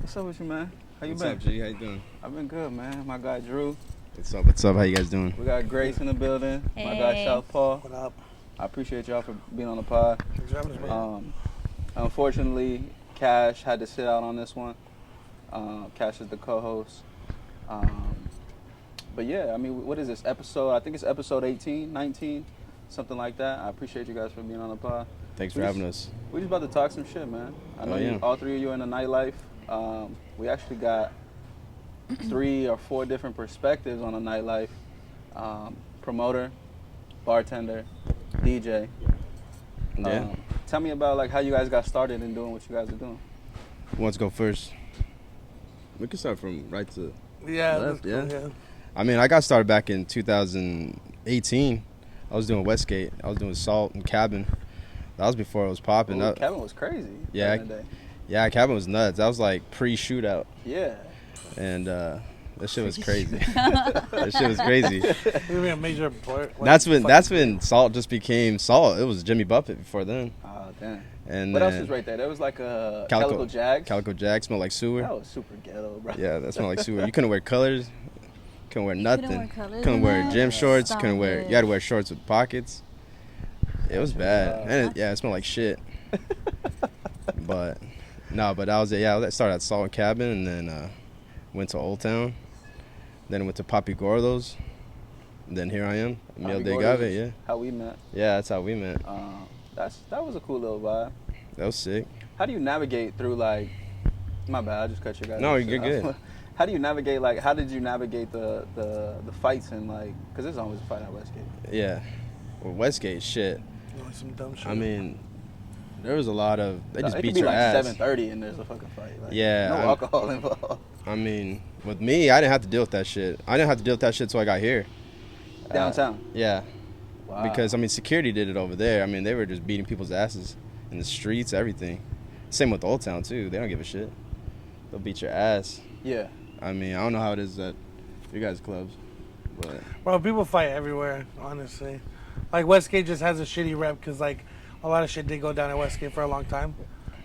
What's up with you, man? How you What's been? up, G? How you doing? I've been good, man. My guy Drew. What's up? What's up? How you guys doing? We got Grace in the building. Hey. My guy Southpaw. What up? I appreciate y'all for being on the pod. Thanks for having us, man. Unfortunately, Cash had to sit out on this one. Cash is the co-host. But yeah, I mean, what is this episode? I think it's episode 18, 19, something like that. I appreciate you guys for being on the pod. Thanks for having us. We're just about to talk some shit, man. I know yeah. all three of you are in the nightlife. We actually got 3 or 4 different perspectives on the nightlife. Promoter, bartender, DJ. Yeah. Tell me about like how you guys got started in doing what you guys are doing. Who wants to go first? We can start from right to Yeah, left. that's cool, yeah. I mean, I got started back in 2018. I was doing Westgate. I was doing Salt and Cabin. That was before it was popping. Cabin was crazy. Yeah, back in the day. Yeah, Cabin was nuts. That was like pre-shootout. Yeah. And that shit was crazy. That shit was crazy. A major part. That's when Salt just became Salt. It was Jimmy Buffett before then. Oh, damn. And what else was right there? There was like a Calico Jack. Calico Jack smelled like sewer. That was super ghetto, bro. Yeah, that smelled like sewer. You couldn't wear colors. Couldn't wear nothing. Couldn't wear that? gym shorts. Stop Couldn't wear. it. You had to wear shorts with pockets. It was bad. And it smelled like shit. But that was it. Yeah, I started at Salt and Cabin, and then went to Old Town. Then went to Papi Gordo's. And then here I am, Mil de Agave. Yeah. How we met. Yeah, that's how we met. That was a cool little vibe. That was sick. How do you navigate through like? My bad, I just cut you guys. No, off. you're good. How do you navigate like? How did you navigate the fights and like? Because there's always a fight at Westgate. Yeah. Well, Westgate shit. Some dumb shit. I mean, there was a lot of they just it beat could be your like ass. 7:30 and there's a fucking fight. Like, Yeah, no alcohol involved. I mean, with me, I didn't have to deal with that shit. I didn't have to deal with that shit until I got here. Downtown. Yeah. Wow. Because I mean, security did it over there. I mean, they were just beating people's asses in the streets, everything. Same with Old Town too. They don't give a shit. They'll beat your ass. Yeah. I mean, I don't know how it is at your guys' clubs, but Bro, people fight everywhere, honestly. Like, Westgate just has a shitty rep because, like, a lot of shit did go down at Westgate for a long time.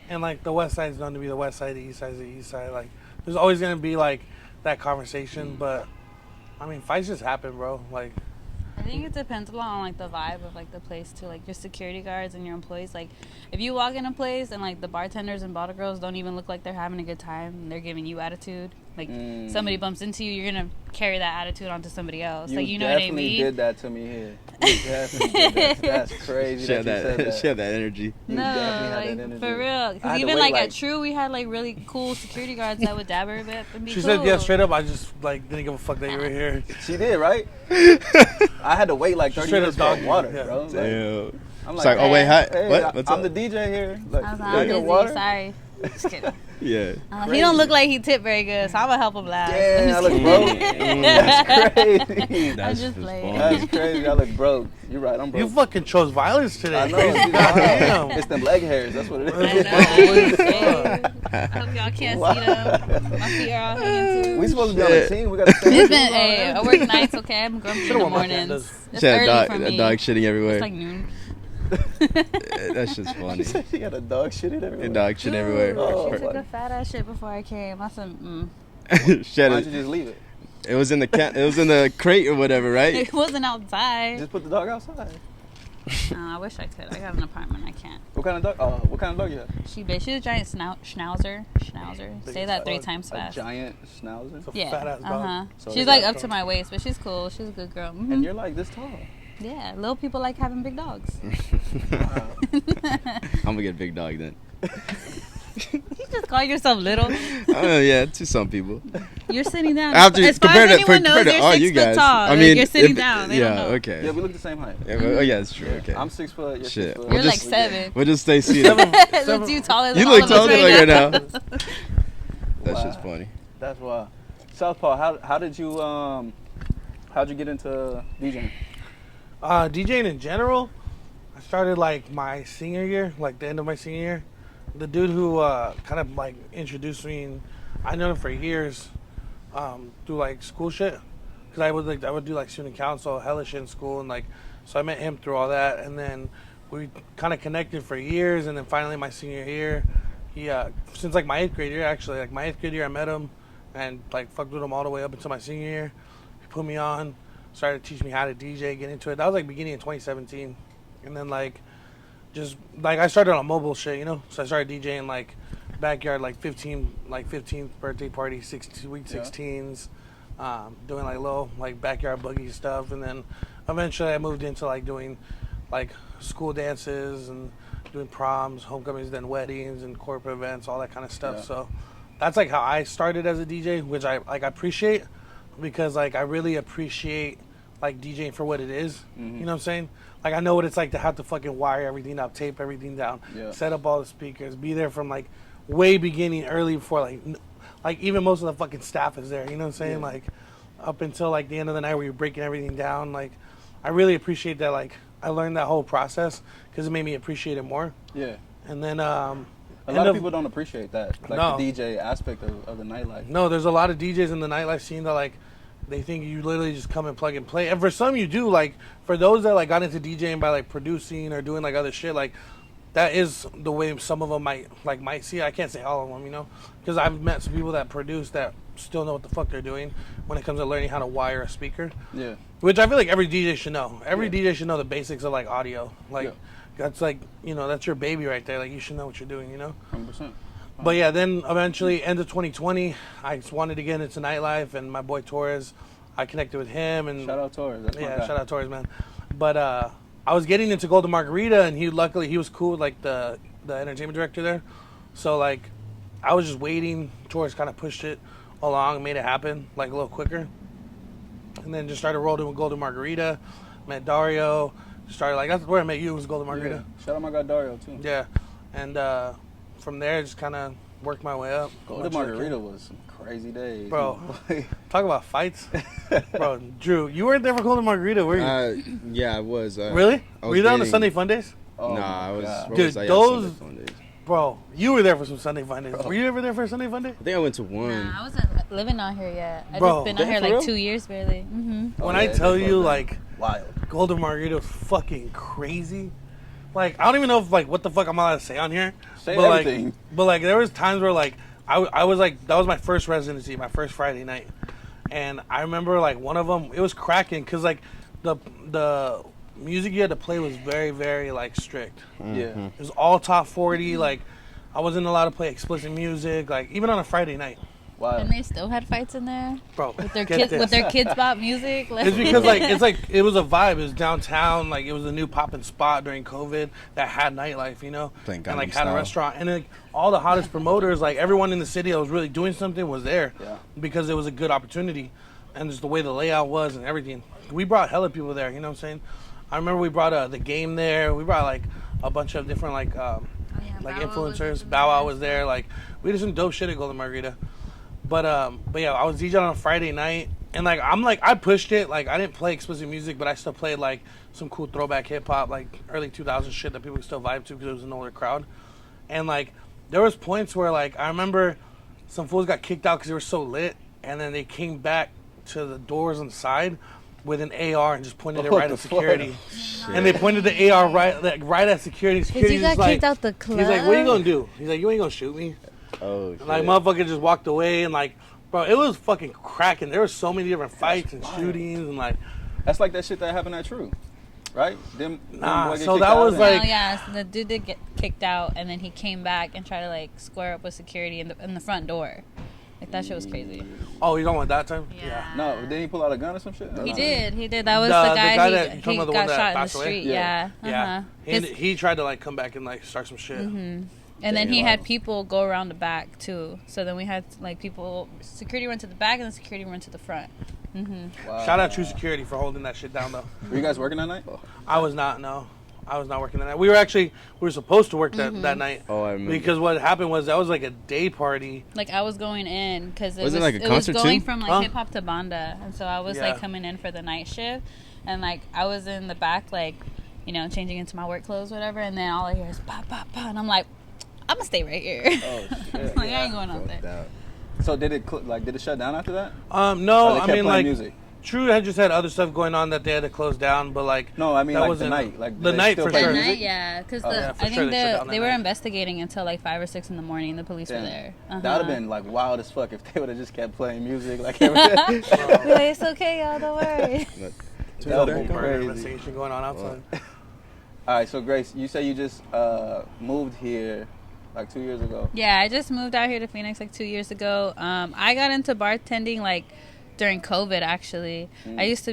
And, like, the West Side's known to be the West Side, the East Side's the East Side. Like, there's always going to be, like, that conversation. But, I mean, fights just happen, bro. Like, I think it depends a lot on like the vibe of like the place too, like your security guards and your employees. Like if you walk in a place and like the bartenders and bottle girls don't even look like they're having a good time and they're giving you attitude, like somebody bumps into you, you're gonna carry that attitude onto somebody else. Like you know what I mean? You definitely did that to me here. You definitely did that. That's crazy. she had that you said that. she had that energy. You No, definitely had like that energy. for real. I had Because to even wait, like at True, we had like really cool security guards that would dab her a bit and be she cool. said, yeah, straight up, I just, like, didn't give a fuck that you were here. She did, right? I had to wait like 30 Straight minutes up for dog water, you, yeah. bro. Like, Damn. I'm It's like, oh wait, hi. hey, What? What's I'm up? the DJ here. Like, I was like, can I I'm get busy, water? sorry. Just kidding. Yeah. He don't look like he tipped very good, so I'm gonna help him laugh. Yeah, I look broke. That's crazy. I'm That's just just playing. funny. That's crazy. I look broke. You're right. I'm broke. You fucking chose violence today. I know. Crazy. Goddamn. It's them leg hairs. That's what it I is. know. I hope y'all can't see them. My feet are all hanging too. We supposed to be on a team. We got to stay. It's been, hey, I work nights, okay? I'm grumpy in the worn my mornings. pandas. It's She had early for me. a dog shitting everywhere. It's like noon. That shit's funny. She got a dog shit in everywhere. A dog shit everywhere. Oh, She took funny. a fat ass shit before I came. I said, She had Why a- don't you just leave it? it was in the it was in the crate or whatever, right? It wasn't outside. Just put the dog outside. I wish I could. I got an apartment. I can't. What kind of dog? What kind of dog you have? She's a giant schnauzer. Say that 3 times A fast. giant schnauzer. It's a Yeah. fat ass dog. So She's they like got up to my waist, but she's cool. She's a good girl. Mhm. And you're like this tall. Yeah, little people like having big dogs. Wow. I'm gonna get a big dog then. You just call yourself little. Oh yeah, to some people. You're sitting down. After as far as anyone knows, compared to you're all 6 you foot guys, tall. I Like, mean, you're sitting if- down. They yeah, don't know. okay. Yeah, we look the same height. Yeah, oh yeah, that's true. Okay. I'm 6 foot. You're Shit. 6 foot. We'll You're like just- 7. We'll just stay seated. Look, you taller than You all look of us taller right right now. now. That shit's funny. That's wild. Southpaw, how did you how'd you get into DJing? DJing in general, I started like my senior year, like the end of my senior year. The dude who kind of like introduced me, and I known him for years through like school shit, because I would do like student council, hella shit in school, and like so I met him through all that, and then we kind of connected for years, and then finally my senior year, he since like my 8th grade year, actually, like my 8th grade year, I met him and like fucked with him all the way up until my senior year. He put me on, started to teach me how to DJ, get into it. That was like beginning of 2017, and then like just like I started on mobile shit, you know. So I started DJing like backyard, like 15th birthday party, sweet 16s, doing like little like backyard boogie stuff, and then eventually I moved into like doing like school dances and doing proms, homecomings, then weddings and corporate events, all that kind of stuff. Yeah. So that's like how I started as a DJ, which I appreciate, because like I really appreciate like DJing for what it is. Mm-hmm. You know what I'm saying? Like I know what it's like to have to fucking wire everything up, tape everything down, set up all the speakers, be there from like way beginning, early before like even most of the fucking staff is there. You know what I'm saying? Yeah. Like up until like the end of the night where you're breaking everything down. Like I really appreciate that. Like I learned that whole process because it made me appreciate it more. Yeah. And then a lot of people don't appreciate that, like No. the DJ aspect of the nightlife. No, there's a lot of DJs in the nightlife scene that like they think you literally just come and plug and play. And for some you do. Like for those that like got into DJing by like producing or doing like other shit, like that is the way some of them might see it. I can't say all of them, you know, because I've met some people that produce that still know what the fuck they're doing when it comes to learning how to wire a speaker. Yeah. Which I feel like every DJ should know. Every DJ should know the basics of like audio. Like that's like, you know, that's your baby right there. Like you should know what you're doing, you know. 100%. But yeah, then eventually, end of 2020, I just wanted to get into nightlife, and my boy Torres, I connected with him, and Shout out Torres. That's my guy. shout out Torres, man. But I was getting into Golden Margarita, and he was cool with like the entertainment director there. So like, I was just waiting. Torres kind of pushed it along, made it happen like a little quicker, and then just started rolling with Golden Margarita. Met Dario. Started like that's where I met you, was Golden Margarita. Yeah. Shout out my guy Dario too. Yeah, and from there just kind of worked my way up. Golden Margarita was some crazy days, Bro. Talk about fights, bro. Drew, you weren't there for Golden Margarita, were you? Yeah, I was. Really? I was Were you there on the dating- Sunday Fun Days? Oh, Nah, I was. God. where Dude, was I at those- Sunday Fun Days? Bro, you were there for some Sunday Fun Days. Were you ever there for a Sunday Fun Day? I think I went to one. Nah, I wasn't living out here yet. I Bro, just been out here for like real? 2 years barely. Mm-hmm. When Oh, I yeah, tell they you, fucking like, wild. Golden Margarita was fucking crazy. Like, I don't even know if, like, what the fuck I'm allowed to say on here. Say but, everything. Like, there was times where, like, I was, like, that was my first residency, my first Friday night. And I remember, like, one of them, it was cracking because, like, the music you had to play was very, very, like, strict. Yeah. It was all top 40. Like, I wasn't allowed to play explicit music, like, even on a Friday night. Wow. And they still had fights in there Bro, with their get kids this. with their kids bop music. Like, It's because it was a vibe. It was downtown, like it was a new poppin' spot during COVID that had nightlife, you know, Playing and like Gangnam had a Style. restaurant, and like all the hottest promoters, like everyone in the city that was really doing something was there, Yeah. because it was a good opportunity, and just the way the layout was and everything. We brought hella people there, you know what I'm saying? I remember we brought the game there. We brought like a bunch of different like yeah, like Bow Wow was influencers. in Bow Wow there. was there. Like we did some dope shit at Golden Margarita. But yeah, I was DJing on a Friday night, and like I pushed it. Like I didn't play explicit music, but I still played like some cool throwback hip hop, like early 2000s shit that people could still vibe to because it was an older crowd. And like there was points where like I remember some fools got kicked out because they were so lit, and then they came back to the doors on the side with an AR and just pointed it What right the at security. Shit. And they pointed the AR right at security. Security you got just like, kicked out the club. he's like, "What are you gonna do?" He's like, "You ain't gonna shoot me." Oh, And like shit. motherfucker just walked away, and like, bro, it was fucking cracking. There were so many different fights and wild. shootings, and like, That's like that shit that happened at True, right? Them Nah, boy get so kicked that out was and- like- No, yeah, so the dude did get kicked out, and then he came back and tried to like square up with security in the front door. Like that shit was crazy. oh, you don't want that time? Yeah. No, didn't he pull out a gun or some shit? He did. That was The the guy, guy that- you talking he about the got one that shot in the passed away? street. Yeah. Yeah. Yeah. Uh-huh. And His- he tried to like come back and like start some shit. And then he Damn. had people go around the back too. So then we had like people, security went to the back and then security went to the front. Wow. Shout out True Security for holding that shit down though. Were you guys working that night? I was not. No, I was not working that night. We were supposed to work that night. Oh, I remember. Because what happened was that was like a day party. Like I was going in because it Was was it like a it was concert going too? from like Huh? hip hop to banda, and so I was Yeah. like coming in for the night shift, and like I was in the back like, you know, changing into my work clothes, whatever, and then all I hear is pa pa pa, and I'm like, I'm gonna stay right here. Oh shit. Like I ain't going out there. Fucked out. So did it shut down after that? No, Or they I kept mean playing like music. True had just had other stuff going on that they had to close down, but like No, I mean that like the wasn't- night. Like the they night still for play sure. At music? night, yeah, because yeah, for I sure think they shut down they that were night. investigating until like 5 or 6 in the morning. The police were Damn. there. That would have Uh-huh. been like wild as fuck if they would have just kept playing music like every Be like, it's okay, y'all. Don't worry. Two That other would've been Murder crazy. investigation going on outside. All right, so Grace, you say you just moved here like 2 years ago. Yeah, I just moved out here to Phoenix like 2 years ago. I got into bartending like during COVID. Actually, I used to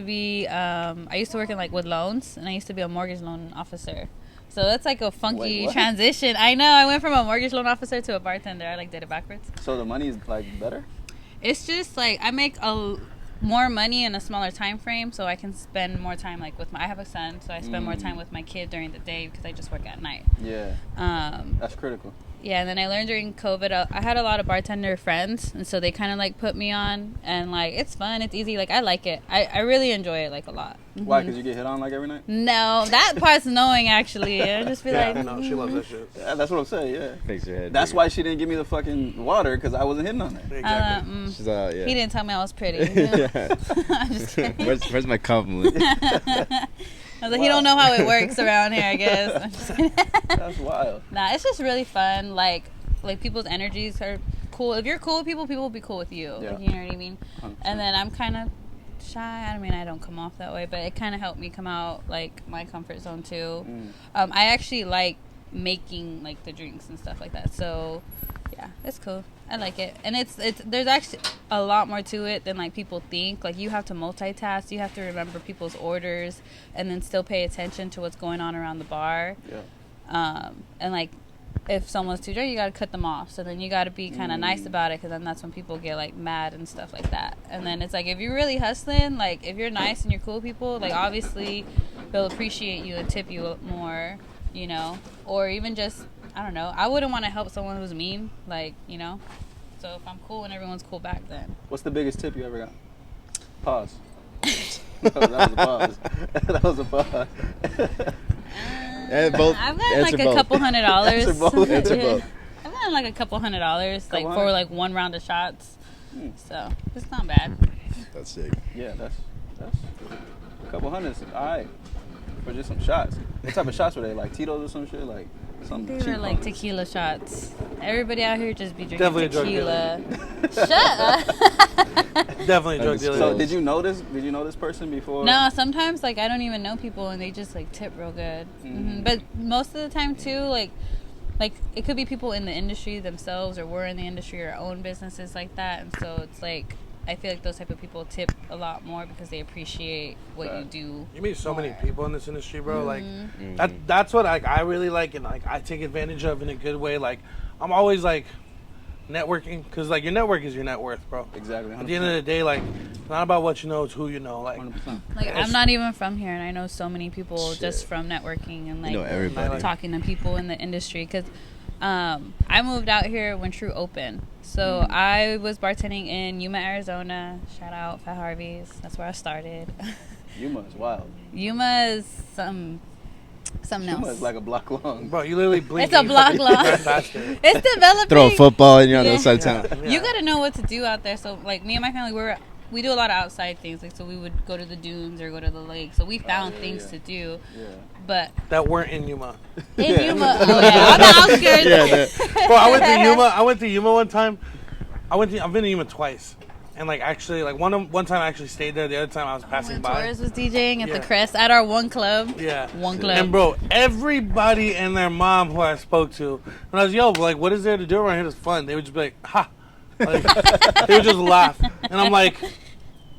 work in like with loans, and I used to be a mortgage loan officer. So that's like a funky Wait, what? transition. I know. I went from a mortgage loan officer to a bartender. I like did it backwards. So the money is like better? It's just like I make more money in a smaller time frame, so I can spend more time like with I have a son, so I spend more time with my kid during the day because I just work at night. Yeah. That's critical. Yeah, and then I learned during COVID, I had a lot of bartender friends, and so they kind of like put me on, and like it's fun, it's easy, like I like it. I really enjoy it like a lot. Why? Because you get hit on like every night? No, that part's knowing actually. I just be Yeah, like, I know she loves that shit. Yeah, that's what I'm saying. Yeah. Fix your head. That's bigger. why she didn't give me the fucking water because I wasn't hitting on it. Exactly. She's yeah. He didn't tell me I was pretty. Yeah. I'm just kidding. Where's my compliment? I was like, he don't know how it works around here, I guess. I'm just kidding. That's wild. Nah, it's just really fun. Like people's energies are cool. If you're cool with people, people will be cool with you. Yeah. Like, you know what I mean? 100%. And then I'm kind of shy. I mean, I don't come off that way, but it kind of helped me come out like my comfort zone too. I actually like making like the drinks and stuff like that. So yeah, it's cool. I like it, and it's there's actually a lot more to it than like people think. Like you have to multitask. You have to remember people's orders, and then still pay attention to what's going on around the bar. Yeah. And like if someone's too drunk, you gotta cut them off. So then you gotta be kind of nice about it, because then that's when people get like mad and stuff like that. And then it's like if you're really hustling, like if you're nice and you're cool with people, like obviously they'll appreciate you and tip you more, you know. Or even just, I don't know, I wouldn't want to help someone who's mean, like, you know. So if I'm cool and everyone's cool back, then What's the biggest tip you ever got? Pause. that was a pause. That was a pause. Both. I've gotten Answer like a both. couple $100. Answer both. Answer Yeah. both. I've gotten like a couple $100, like Couple for hundred? like one round of shots. So it's not bad. That's sick. Yeah, that's a couple hundreds. All right. For just some shots. What type of shots were they? Like Tito's or some shit? Like something They cheap. were like tequila shots. Everybody out here just be drinking Definitely a drug tequila. Shut up. Definitely a drug dealer. So did you know this person before? No, sometimes like I don't even know people and they just like tip real good. But most of the time too, like it could be people in the industry themselves, or we're in the industry or own businesses like that, and so it's like I feel like those type of people tip a lot more because they appreciate what you do. You meet so many more. people in this industry, bro. Like that's what I really like, and like I take advantage of in a good way. Like I'm always like networking, because like your network is your net worth, bro. Exactly. 100%. At the end of the day, like it's not about what you know, it's who you know. Like 100%. Like I'm not even from here, and I know so many people Shit. just from networking and like You know everybody. talking to people in the industry. Because I moved out here when True opened, so I was bartending in Yuma, Arizona. Shout out Fat Harvey's. That's where I started. Yuma is wild. Yuma is something Yuma else. is like a block long. bro, you literally blink. It's a and you block fucking long. run faster. It's developing. Throw a football and you're on the Yeah. other side of town. You gotta know what to do out there. So like me and my family, we do a lot of outside things. Like so we would go to the dunes or go to the lake. So we found things to do. Yeah. But That weren't in Yuma. in Yuma, oh yeah, on the outskirts. Yeah, Bro, I went to Yuma one time. I've been to Yuma twice. And like actually like one time I actually stayed there, the other time I was passing When by. Torres was DJing at Yeah. the Crest at our one club. Yeah. One club. And bro, everybody and their mom who I spoke to, when I was like, what is there to do around here that's fun? They would just be like, ha. Like, they would just laugh. And I'm like,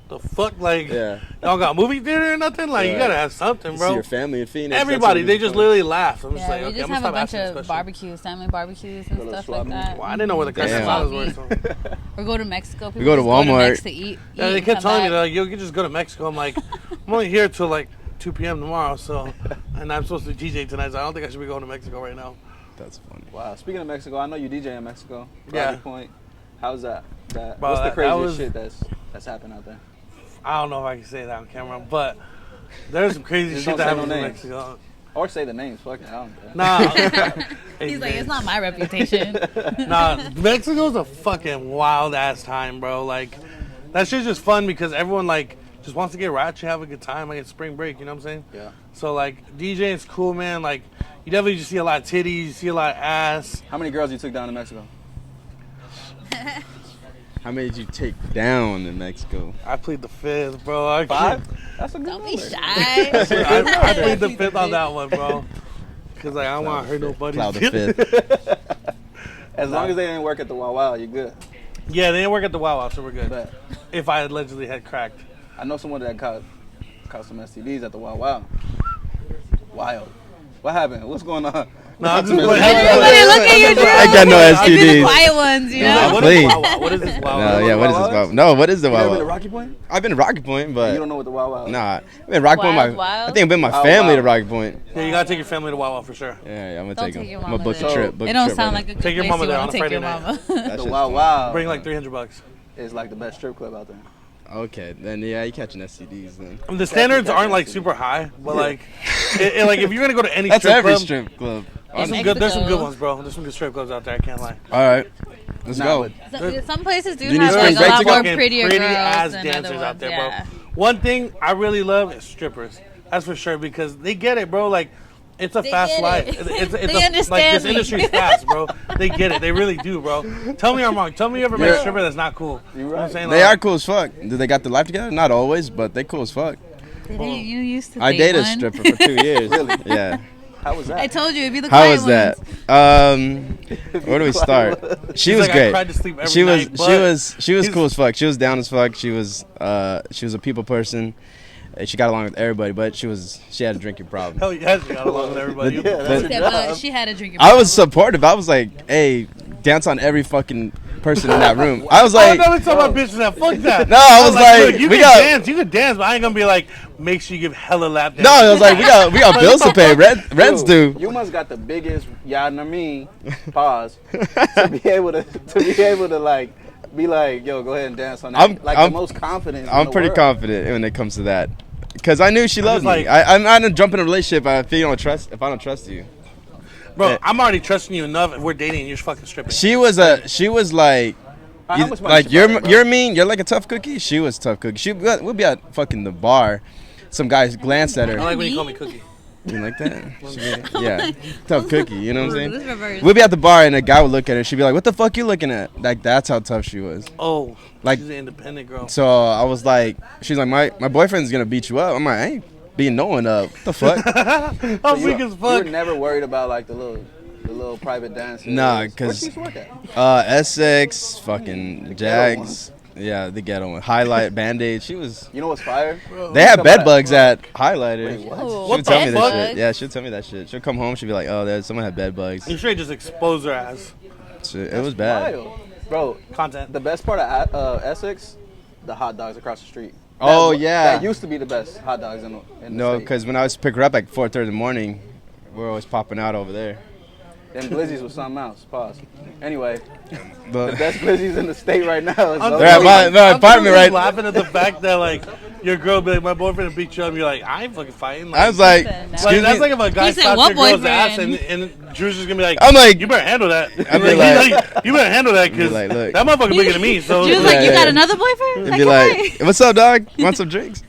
the fuck? Like, Yeah. y'all got a movie theater or nothing? Like, you Yeah. gotta have something, You bro. see your family in Phoenix. Everybody, they just literally laugh. I'm just Yeah, like, we okay, just I'm have gonna a stop bunch asking this of question. barbecues, family barbecues and Go to stuff swap like meet. that. Well, I didn't know where the Crescent Damn. Salads were. So. Or go to Mexico. People go to just Walmart. Mex to eat. Yeah, they and kept come telling me, back. they're like, you can just go to Mexico. I'm like, I'm only here till like 2 p.m. tomorrow, so, and I'm supposed to DJ tonight, so I don't think I should be going to Mexico right now. That's funny. Wow. Speaking of Mexico, I know you DJ in Mexico. Yeah. Rocky Point. How's that? Bro, What's the that craziest was- shit that's happened out there? I don't know if I can say that on camera, but there's some crazy Just shit don't that say no happens in names. Mexico. Or say the names. Fuck it. I don't care. Nah. He's like, it's not my reputation. Nah, Mexico's a fucking wild ass time, bro. Like, that shit's just fun because everyone like just wants to get ratchet, have a good time, like it's spring break. You know what I'm saying? Yeah. So like DJing is cool, man. Like you definitely just see a lot of titties, you see a lot of ass. How many girls you took down to Mexico? How many did you take down in Mexico? I plead the fifth, bro. 5? That's a good Don't be number. shy. I plead the fifth on that one, bro. Cause like I don't want to hurt nobody. Cloud the fifth. As long as they didn't work at the Wow Wow, you're good. Yeah, they didn't work at the Wow Wow, so we're good. But If I allegedly had cracked. I know someone that caught some STDs at the Wow Wow. Wild. What happened? What's going on? No, I'm just Everybody playing. look at you, Drew. I got no It's the STDs. quiet ones, you know? What is Please. Wow Wow? What is this Wow Wow? No, yeah, what is this? Wow Wow? No, what is the You ever Wow been to Wow? Rocky Point? I've been to Rocky Point, but You don't know what the Wow Wow is? nah, I've been to Rocky Point. Wild, wild? I think I've been with my Wild, family to wild. Rocky Point. Yeah, you gotta take your family to Wow Wow for sure. Yeah, I'm gonna Don't take take them. your I'm gonna mama book a there. trip. Book It a don't trip sound right like a good Take your place mama you there wanna on take Friday your night. mama. That The shit's Wow fun. Wow Bring like $300. is like the best strip club out there. Okay, then yeah, you catching STDs then. I mean, the standards aren't like super high, but like, like if you're gonna go to any That's strip every club, strip club. there's some Mexico. good ones, bro. There's some good strip clubs out there. I can't lie. All right, let's Nah, go. but Some places do You need have spring like a break lot to more go? prettier Pretty girls ass than dancers other ones. out there, Yeah. bro. One thing I really love is strippers. That's for sure because they get it, bro. Like. It's a They fast get life. it. It's They like understand this me. industry's fast, bro. They get it. They really do, bro. Tell me I'm wrong. Tell me you ever met a Yeah. stripper that's not cool. You're You know what I'm right. saying? They Like, are cool as fuck. Do they got their life together? Not always, but they cool as fuck. You used to I date dated a one. stripper for 2 years. Really? Yeah. How was that? I told you it'd be the How quiet was that? ones. Where do we start? She He's was like, I great. cried to sleep every She was night, but she was he's- cool as fuck. She was down as fuck. She was a people person. She got along with everybody, but she had a drinking problem. hell yes, you got along with everybody. Yeah, that's your Except, job. she had a drinking I was problem. supportive. I was like, hey, dance on every fucking person in that room. I was I like, never tell my bitches that. Fuck that. No, I was like, look, you we can got- dance. You can dance, but I ain't gonna be like, make sure you give hella lap dance. no, I was like, we got bills to pay. Rents Dude, due. You must got the biggest me pause to be able to like be like, yo, go ahead and dance on that. I'm- like I'm- the most confident. in I'm the pretty world. confident when it comes to that, because I knew she loved just me. like- I'm not gonna jump in a relationship if I don't trust you. Bro, I'm already trusting you enough. If we're dating, and you're just fucking stripping. She was like. How much money Like she brought, bro? you're mean. You're like a tough cookie. She was tough cookie. We'll be at fucking the bar. Some guys glanced at her. I like when you call me Cookie. You like that? Yeah, tough cookie. You know what I'm This saying? reverse. We'd be at the bar and a guy would look at her. She'd be like, "What the fuck you looking at?" Like that's how tough she was. Oh, Like- she's an independent girl. So I was like, she's like, my boyfriend's gonna beat you up. I'm like, I ain't beating no one up. What the fuck? I'm You weak were- as You fuck. were never worried about like the little private dances. Nah, Where 'cause- she used to work at? Essex, fucking Jags. Yeah, the ghetto one. Highlight, Band-Aid. She was. You know what's fire? They had Come bed back. bugs at Highlighter. Wait, what? Oh, She What would tell the me that fuck? shit. Yeah, she'd tell me that shit. She'll come home. She'd be like, "Oh, there's someone had bed bugs." You straight just expose her ass. Shit, it was bad. Wild. Bro, Content. the best part of Essex, the hot dogs across the street. Oh, That- yeah. That used to be the best hot dogs in the No, state. because when I was pick her up at 4:30 in the morning, we're always popping out over there. Them glizzies was something else. Pause. Anyway, the But best glizzies in the state right now is I'm They're at my- I'm they're at apartment, just right? laughing at the fact that like your girl be like, my boyfriend beat you up. And you're like, I ain't fucking fighting. Like, I was like, Listen, like, "Excuse that's me." like if a guy He said, slaps "What your girl's ass boyfriend?" and Drew's just gonna be like, I'm like- you better handle that. I'd be He's like- you better handle that because like, look. that motherfucker bigger than me. So She was Yeah, like, "You yeah. got another boyfriend?" It'd I be can't like, wait. "What's up, dog? Want some drinks?"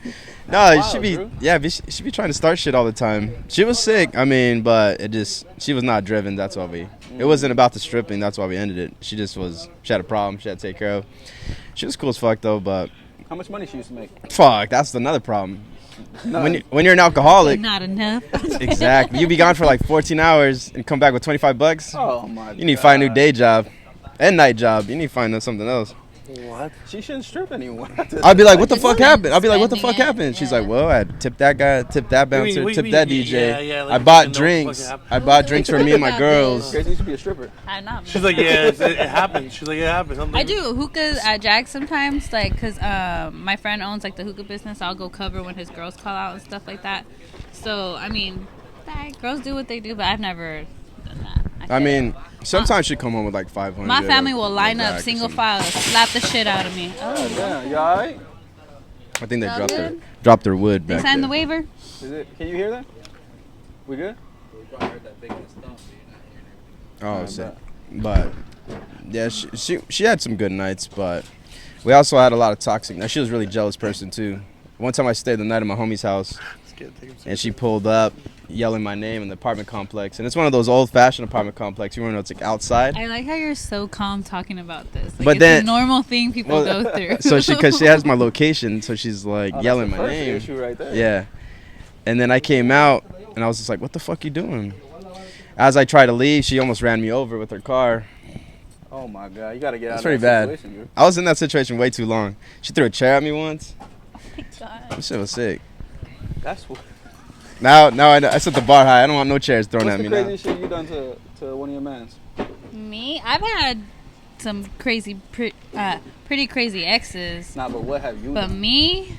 No, Wild, she be Drew. she be trying to start shit all the time. She was sick. I mean, but she was not driven. That's why it wasn't about the stripping. That's why we ended it. She had a problem. She had to take care of. She was cool as fuck though, but how much money she used to make. fuck, that's another problem. None. When you're an alcoholic, Not enough. exactly. You be gone for like 14 hours and come back with $25. Oh my god. You need to find a new day job and night job. You need to find something else. what? She shouldn't strip anymore. I'd be like, what the It's fuck happened? I'd be like, what the spending fuck it, happened? She's yeah. like, well, I tipped that guy, tipped that bouncer, tipped that DJ. yeah, like, I you bought didn't know what the drinks. fuck happened. I bought drinks for me and my About girls. Grace used to be a stripper. I'm not. She's like, yeah, it happened. She's like, it happened. Something. I do hookahs at Jack's sometimes, like, cause my friend owns like the hookah business. I'll go cover when his girls call out and stuff like that. So I mean, girls do what they do, but I've never done that. I mean, sometimes she come home with like 500. my family will line back up or single something. file, slap the shit out of me. Oh, Yeah, you alright? I think they Sound dropped their wood they back signed there. the waiver. Is it? Can you hear that? We good? Oh, sick. But yeah, she had some good nights, but we also had a lot of toxic. Now she was a really jealous person too. one time I stayed the night at my homie's house, and she pulled up, yelling my name in the apartment complex. And it's one of those old-fashioned apartment complexes. You want to know it's like outside. I like how you're so calm talking about this. Like, But it's then- a normal thing people go through. So because she has my location, so she's like yelling my That's the first name. issue right there. Yeah. And then I came out, and I was just like, what the fuck you doing? As I tried to leave, she almost ran me over with her car. Oh my God, you gotta get out It's of pretty that bad. situation, dude. I was in that situation way too long. She threw a chair at me once. God. That shit was sick. That's what. Now I set the bar high. I don't want no chairs thrown What's at the me craziest now. shit you done to one of your mans? Me? I've had some crazy, pretty crazy exes. Nah, but what have you But done? me?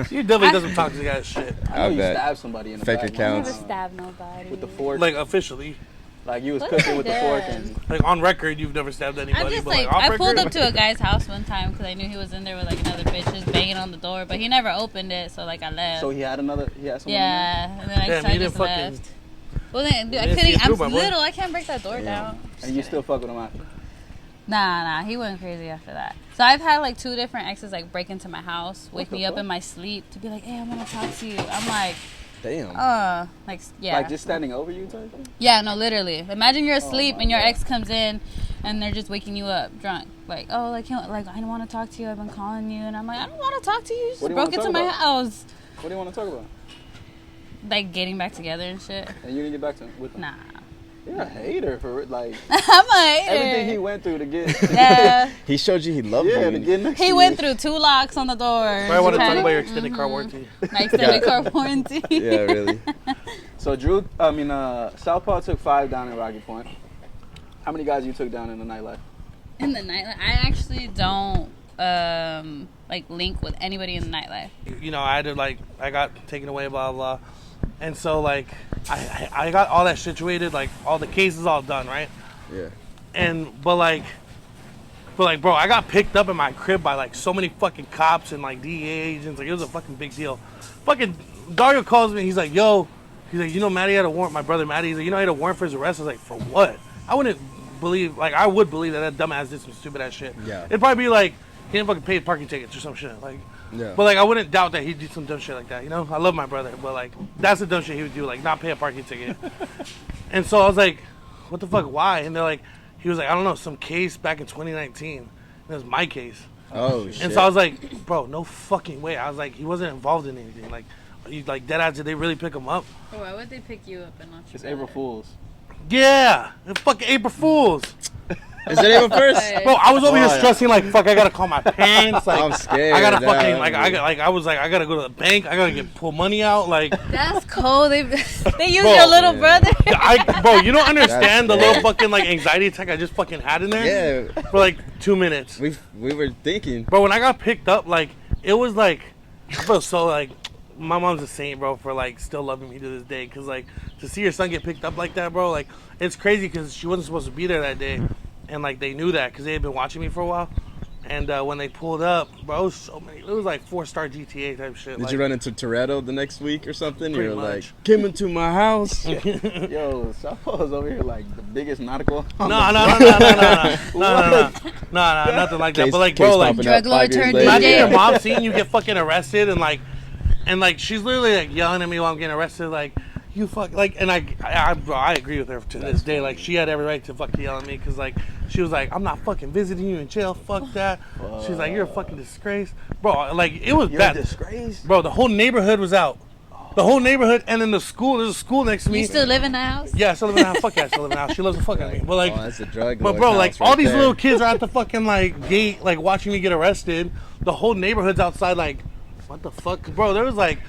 You definitely doesn't talk to the guy shit. I know I you bet. stabbed somebody in the Fake back. accounts. Never stabbed nobody. With the fork. Like officially. Like you was What cooking I with the did? fork and Like on record, you've never stabbed anybody. I'm just but like, off I pulled record, up to a guy's house one time because I knew he was in there with like another bitch just banging on the door, but he never opened it, so like I left. so he had someone Yeah, and then I, Damn, so I you just didn't fucking- left. Well, then dude, I didn't see couldn't. it through, I'm my boy. little. I can't break that door Yeah. down. and you still fuck with him after. Nah, he went crazy after that. So I've had like 2 different exes like break into my house, wake the me up fuck? in my sleep to be like, "Hey, I want to talk to you." I'm like, Damn. like yeah, Like just standing over you type thing? yeah, no, literally. Imagine you're asleep my and your God. ex comes in, and they're just waking you up drunk. Like, oh, like I don't want to talk to you. I've been calling you, and I'm like, I don't want to talk to you. You just What do you broke wanna into talk my about? house, What do you want to talk about? like getting back together and shit. And you didn't get back to him with him? Nah, You're a hater for it. Like I'm a hater. everything he went through to get. Yeah, He showed you he loved Yeah, to you. get next he to went you. through 2 locks on the door. I want to talk Trying- about your extended car warranty. my extended car warranty. Yeah, really. So Southpaw took 5 down in Rocky Point. How many guys you took down in the nightlife? In the nightlife, I actually don't like link with anybody in the nightlife. You know, I got taken away, blah, blah. And so, like, I got all that situated, like, all the cases all done, right? Yeah. But like, bro, I got picked up in my crib by, like, so many fucking cops and, like, DEA agents. Like, it was a fucking big deal. Fucking Dario calls me, he's like, yo, he's like, you know, Matty had a warrant, my brother Matty, he's like, you know, he had a warrant for his arrest. I was like, for what? I would believe that dumbass did some stupid ass shit. Yeah. It'd probably be like, he didn't fucking pay parking tickets or some shit. Like, Yeah. but like, I wouldn't doubt that he'd do some dumb shit like that. You know, I love my brother, but like, that's the dumb shit he would do, like not pay a parking ticket. And so I was like, what the fuck? Why? And they're like, he was like, I don't know, some case back in 2019. And it was my case. Oh shit. And so I was like, bro, no fucking way. I was like, he wasn't involved in anything. Like, dead ass, did they really pick him up? Oh, why would they pick you up and not It's April Fools. Yeah, it's fucking April Fools. Is it even first? Bro, I was over here Oh, yeah. stressing like, fuck, I gotta call my parents. Like, I'm scared I gotta now. fucking I was like, I gotta go to the bank. I gotta pull money out. Like, That's cold. They use Bro, your little yeah. brother. bro, you don't understand the That's little fucking like anxiety attack I just fucking had in there. Yeah. For like 2 minutes. We were thinking. Bro, when I got picked up, like, it was like, bro, so like, my mom's a saint, bro, for like still loving me to this day. Cause like, to see your son get picked up like that, bro, like, it's crazy because she wasn't supposed to be there that day. And like, they knew that because they had been watching me for a while. And when they pulled up, bro, it was so many. It was like 4-star GTA type shit. Did like, you run into Toretto the next week or something? Pretty You're much. like, came into my house. Yo, Southpaw's over here like the biggest nautical. No, nothing like that. But like, bro, like, Drug lord turned imagine DJ. your mom seeing you get fucking arrested and like she's literally like yelling at me while I'm getting arrested, like, you fuck, like, and bro, I agree with her to this day. Like, she had every right to fucking yell at me because like she was like, I'm not fucking visiting you in jail. Fuck that. She's like, you're a fucking disgrace, bro. Like, it was You're bad. a disgrace. Bro, the whole neighborhood was out. The whole neighborhood, and then the school. There's a school next to me. You still live in the house? Yeah, I still live in the house. Fuck yeah, I still live in the house. She loves the fuck out of me. But like, Oh, that's a drug but lord bro, house like right all these there. little kids are at the fucking like gate, like watching me get arrested. The whole neighborhood's outside, like, what the fuck, bro? There was like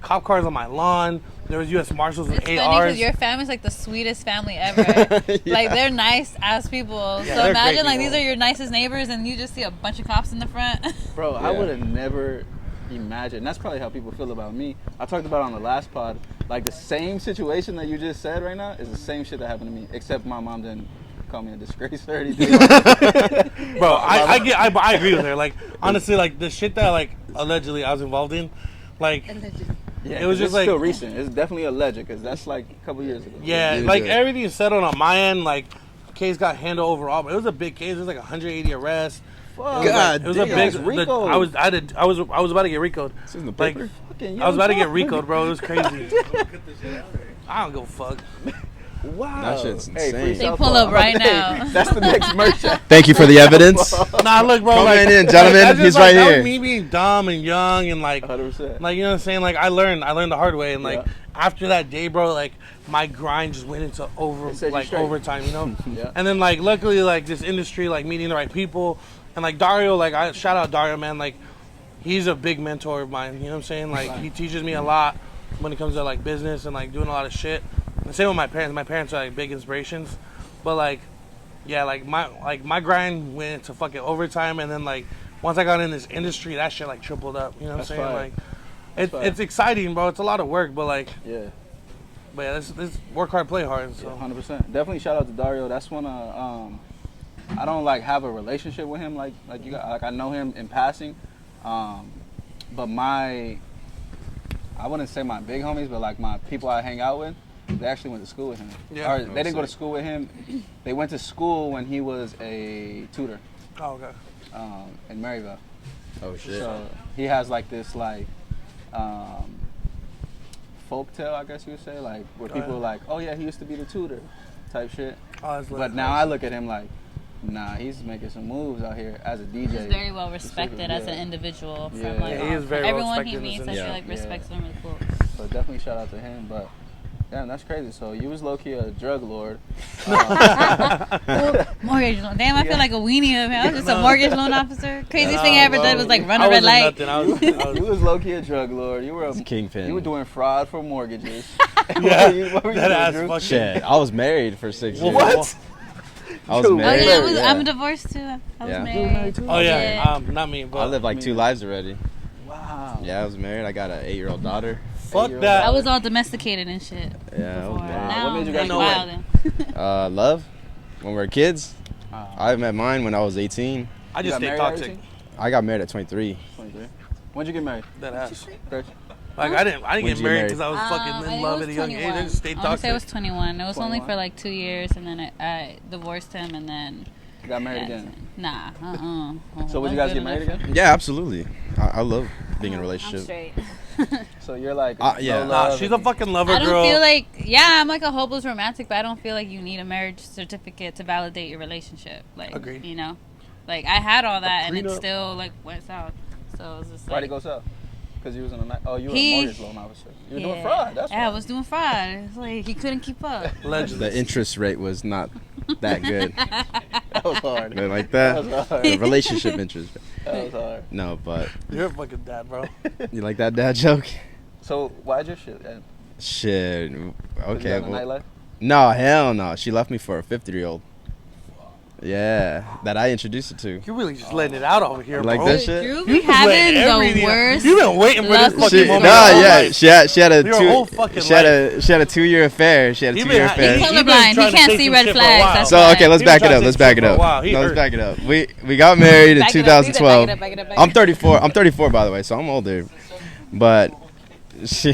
cop cars on my lawn. There was U.S. Marshals with It's funny ARs. because your family's like the sweetest family ever. Yeah. Like, they're nice ass people. Yeah, So they're imagine great like these people. are your nicest neighbors, and you just see a bunch of cops in the front. Bro, I Yeah. would have never imagined. That's probably how people feel about me. I talked about it on the last pod. Like the same situation that you just said right now is the same shit that happened to me, except my mom didn't call me a disgrace or anything. Bro, I agree with her. Like, honestly, like the shit that like allegedly I was involved in, like, Yeah, It was 'cause just it's like- still recent. It's definitely alleged because that's like a couple years ago. yeah, Yeah, like yeah. everything is settled on my end. Like, case got handled overall, but it was a big case. It was like 180 arrests. fuck? God It was a damn. big. Rico. I was about to get Rico'd. This is in the Like, paper. Fucking I was about to get Young Rico'd, bro. It was crazy. I don't give a fuck. Wow. That shit's Hey, insane. free They Southpaw. pull up I'm about right to- hey, now. That's the next merch. Thank you for the evidence. Nah, look, bro. Come like, in, gentlemen. that's just, He's like, right that here. was me being dumb and young and like 100%. you know what I'm saying? Like I learned the hard way, and like Yeah. after that day, bro, like my grind just went into It set you straight. overtime, you know. Yeah. And then like luckily, like this industry, like meeting the right people, and like Dario, like I shout out Dario, man. Like he's a big mentor of mine. You know what I'm saying? Like he teaches me a lot when it comes to like business and like doing a lot of shit. The same with my parents. My parents are like big inspirations, but like yeah, like my grind went into fucking overtime, and then like once I got in this industry, that shit like tripled up. You know what I'm That's saying? fire. Like That's fire. it's exciting, bro. It's a lot of work, but like Yeah. but yeah, this work hard, play hard. So 100%. Definitely shout out to Dario. That's one I don't like have a relationship with him like you got, like I know him in passing. But I wouldn't say my big homies, but like my people I hang out with, they actually went to school with him. Yeah. Or they didn't go to school with him. They went to school when he was a tutor oh, okay. in Maryville. Oh shit. So he has like this like folk tale, I guess you would say, like where Oh, people yeah. are like, oh yeah, he used to be the tutor type shit. Oh, that's lit. But now I look at him like, nah, he's making some moves out here as a DJ. He's very well respected as an Yeah. individual from Yeah. like Yeah, he is very well everyone he respected in meets. this I feel industry. like Yeah. respects him really cool. So definitely shout out to him. But damn, that's crazy. So you was low key a drug lord. Mortgage loan. Damn, I feel like a weenie of him. I was just a mortgage loan officer. Craziest thing I ever did was like run I a red wasn't light. nothing. I was You was low key a drug lord. You were a Kingpin. You were doing fraud for mortgages. yeah, what were you that doing, ass Drew? fucking. Shit, I was married for 6 years. What? I was Dude, Oh married. yeah, Married, I'm divorced too. I was Yeah. married. Oh yeah, Yeah. not me, but I lived like 2 lives already. Wow. Yeah, I was married. I got an 8-year-old daughter. fuck 8-year-old that. I was all domesticated and shit. Yeah, I was before. married. Now What made you I'm guys like know wild. Love. When we were kids, Wow. I met mine when I was 18. I You just got stay married at toxic. 18? I got married at 23. 23. When'd you get married? That ass. Chris? Like I didn't When'd get you get married married? because I was I fucking think in it love was at a young age. I 21. just stayed I want to say it was toxic. 21. It was only 21? for like 2 years, and then I divorced him, and then You got married yeah, again. Nah. So would you guys get married again? Yeah, absolutely. I love being in a I'm relationship. straight. So you're like, Yeah. no Nah, love she's a and- fucking lover I don't girl. feel like, yeah, I'm like a hopeless romantic, but I don't feel like you need a marriage certificate to validate your relationship. Like, Agreed. you know, like I had all that, and it Agreed. still like went south. So it's just Why'd like it go south? Because you was in a oh, you were a He- mortgage loan officer. You were doing fraud. That's yeah, I why. was doing fraud. It's like he couldn't keep up. Legend. The interest rate was not that good. That was hard. But like That that, was hard. the relationship interest. That was hard. No, but You're a fucking dad, bro. you like that dad joke? So why'd your shit end? Shit. Was you Okay. on the Well, nightlife? no, hell no. She left me for a 50-year-old. Yeah, that I introduced her to. You're really just letting it out over here, Like bro. that shit? Drew You be just letting having the everything out. worst. You've been waiting for this love fucking She, moment. no, your whole yeah, life. she had a Your whole fucking she had a 2-year affair. She had a He 2-year been- affair. He's he been colorblind. He trying to can't say see some red shit for a flags. while. That's So why. okay, let's He back been it trying up. to Let's say back shit it for a up. while. He No, let's hurt. back it up. We got married in Back it up. You said 2012. back it up. I'm 34. I'm 34 by the way, so I'm older. But she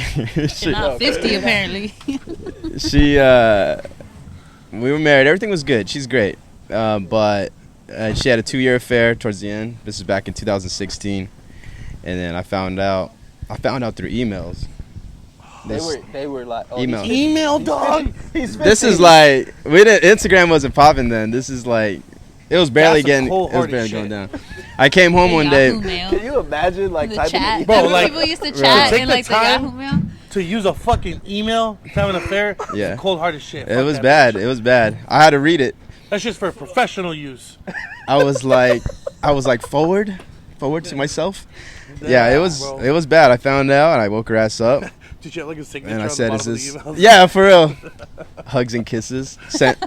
You're not 50 apparently. she we were married. Everything was good. She's great. But she had a 2-year affair towards the end. This is back in 2016, and then I found out through emails. They were like, oh, Email. he's Email, dog. He's 50. This is like Instagram wasn't popping then. This is like it was barely That's some getting it was cold-hearted barely shit. going down. I came home one day. Yahoo Mail. Can you imagine like The typing chat. an Bro, Remember like- people used to Right. chat Take in the like the time. Yahoo Mail. To use a fucking email to have an affair, Yeah. cold-hearted shit. It Fuck was that bad. bitch. It was bad. I had to read it. That's just for professional use. I was like forward to myself. Yeah, bro. it was bad. I found out and I woke her ass up Did you have like a signature and I on said, the "Is bottom this?" of the email? Yeah, for real. Hugs and kisses. Sent.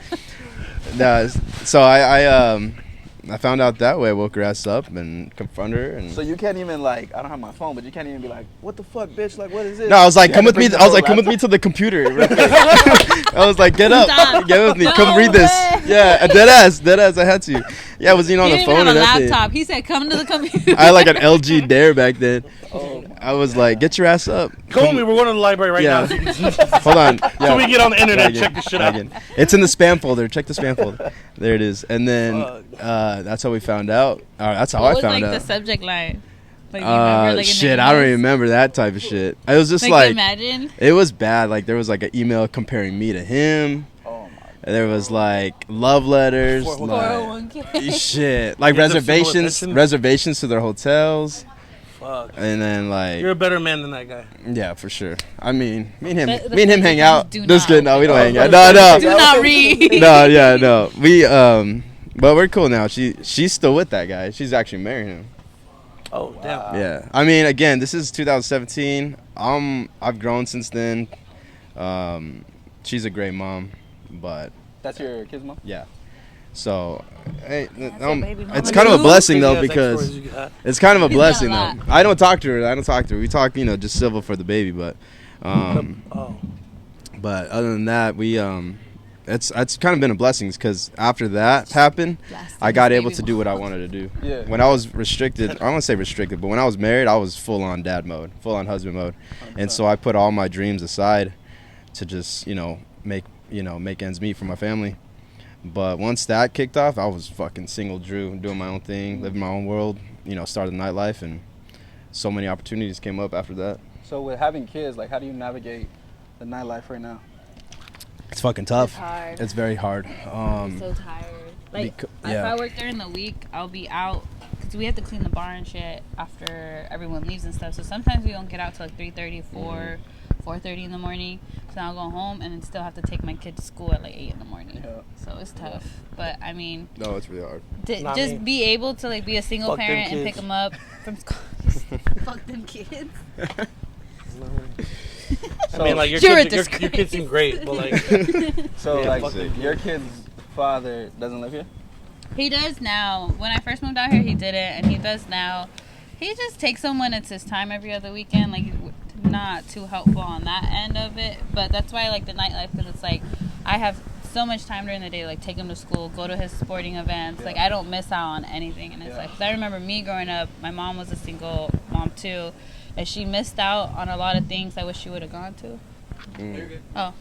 No, so I found out that way. I woke her ass up and confronted her. And So you can't even like, I don't have my phone, but you can't even be like, what the fuck, bitch? Like, what is this? no, I was like, You come had with to me. bring I was the like, come with whole me to the computer. real quick. I was like, get up, Stop. get with me, No come read this. way. Yeah, dead ass. I had to. Yeah, I was on He the didn't phone even have and a everything. laptop. He said, "Come to the computer." I had like an LG Dare back then. Oh, I was like, get your ass up. Call me. We're going to the library right Yeah. now. Hold on. So we get on the internet, Yeah, check this shit out. It's in the spam folder. Check the spam folder. There it is. And then that's how we found out. That's how What I was found like out. the subject line? Like, you remember, like, in Shit, the I don't emails? remember that type of shit. It was just Like, imagine. it was bad. Like there was like an email comparing me to him. Oh my. And there was like love letters, like 401k. shit, like Here's a civil reservations to their hotels, Fuck. and then like You're a better man than that guy. yeah, for sure. I mean, me and him The hang out. do Just not. kidding. No, we don't hang out. Do No, not read. no, yeah, no. We but we're cool now. She's still with that guy. She's actually marrying him. Oh, damn. Yeah. I mean, again, this is 2017. I've grown since then. She's a great mom, but That's your kid's mom? yeah. So, hey, your baby mama. it's kind of a blessing though Crazy ass because ex-stories you got. it's kind of a He's blessing got a though. I don't talk to her. We talk, just civil for the baby, but Oh. but other than that, we it's kind of been a blessing because after that happened, I got able to do what I wanted to do. Yeah. When I was restricted, I don't want to say restricted, but when I was married, I was full on dad mode, full on husband mode, and so I put all my dreams aside to just make ends meet for my family. But once that kicked off, I was fucking single Drew, doing my own thing, living my own world, started nightlife, and so many opportunities came up after that. So with having kids, like, how do you navigate the nightlife right now? It's fucking tough. It's hard. It's very hard. I'm so tired. Like, if I work during the week, I'll be out because we have to clean the bar and shit after everyone leaves and stuff. So sometimes we don't get out till like 3:30, 4:30 in the morning. So I'll go home and then still have to take my kid to school at like 8 in the morning. Yeah. So it's tough. But I mean, No, it's really hard. to just be able to like be a single Fuck them parent and kids. pick them up from school. Fuck them kids. I mean, like, your You're a kids seem great, but like, So Yeah, like fuck them your kid's father doesn't live here? He does now. When I first moved out here, he didn't, and he does now. He just takes them when it's his time every other weekend. Like, not too helpful on that end of it, but that's why I like the nightlife because it's like I have so much time during the day. Like, take him to school, go to his sporting events. Yeah. Like, I don't miss out on anything in his life. 'Cause I remember me growing up. My mom was a single mom too, and she missed out on a lot of things I wish she would have gone to. Oh,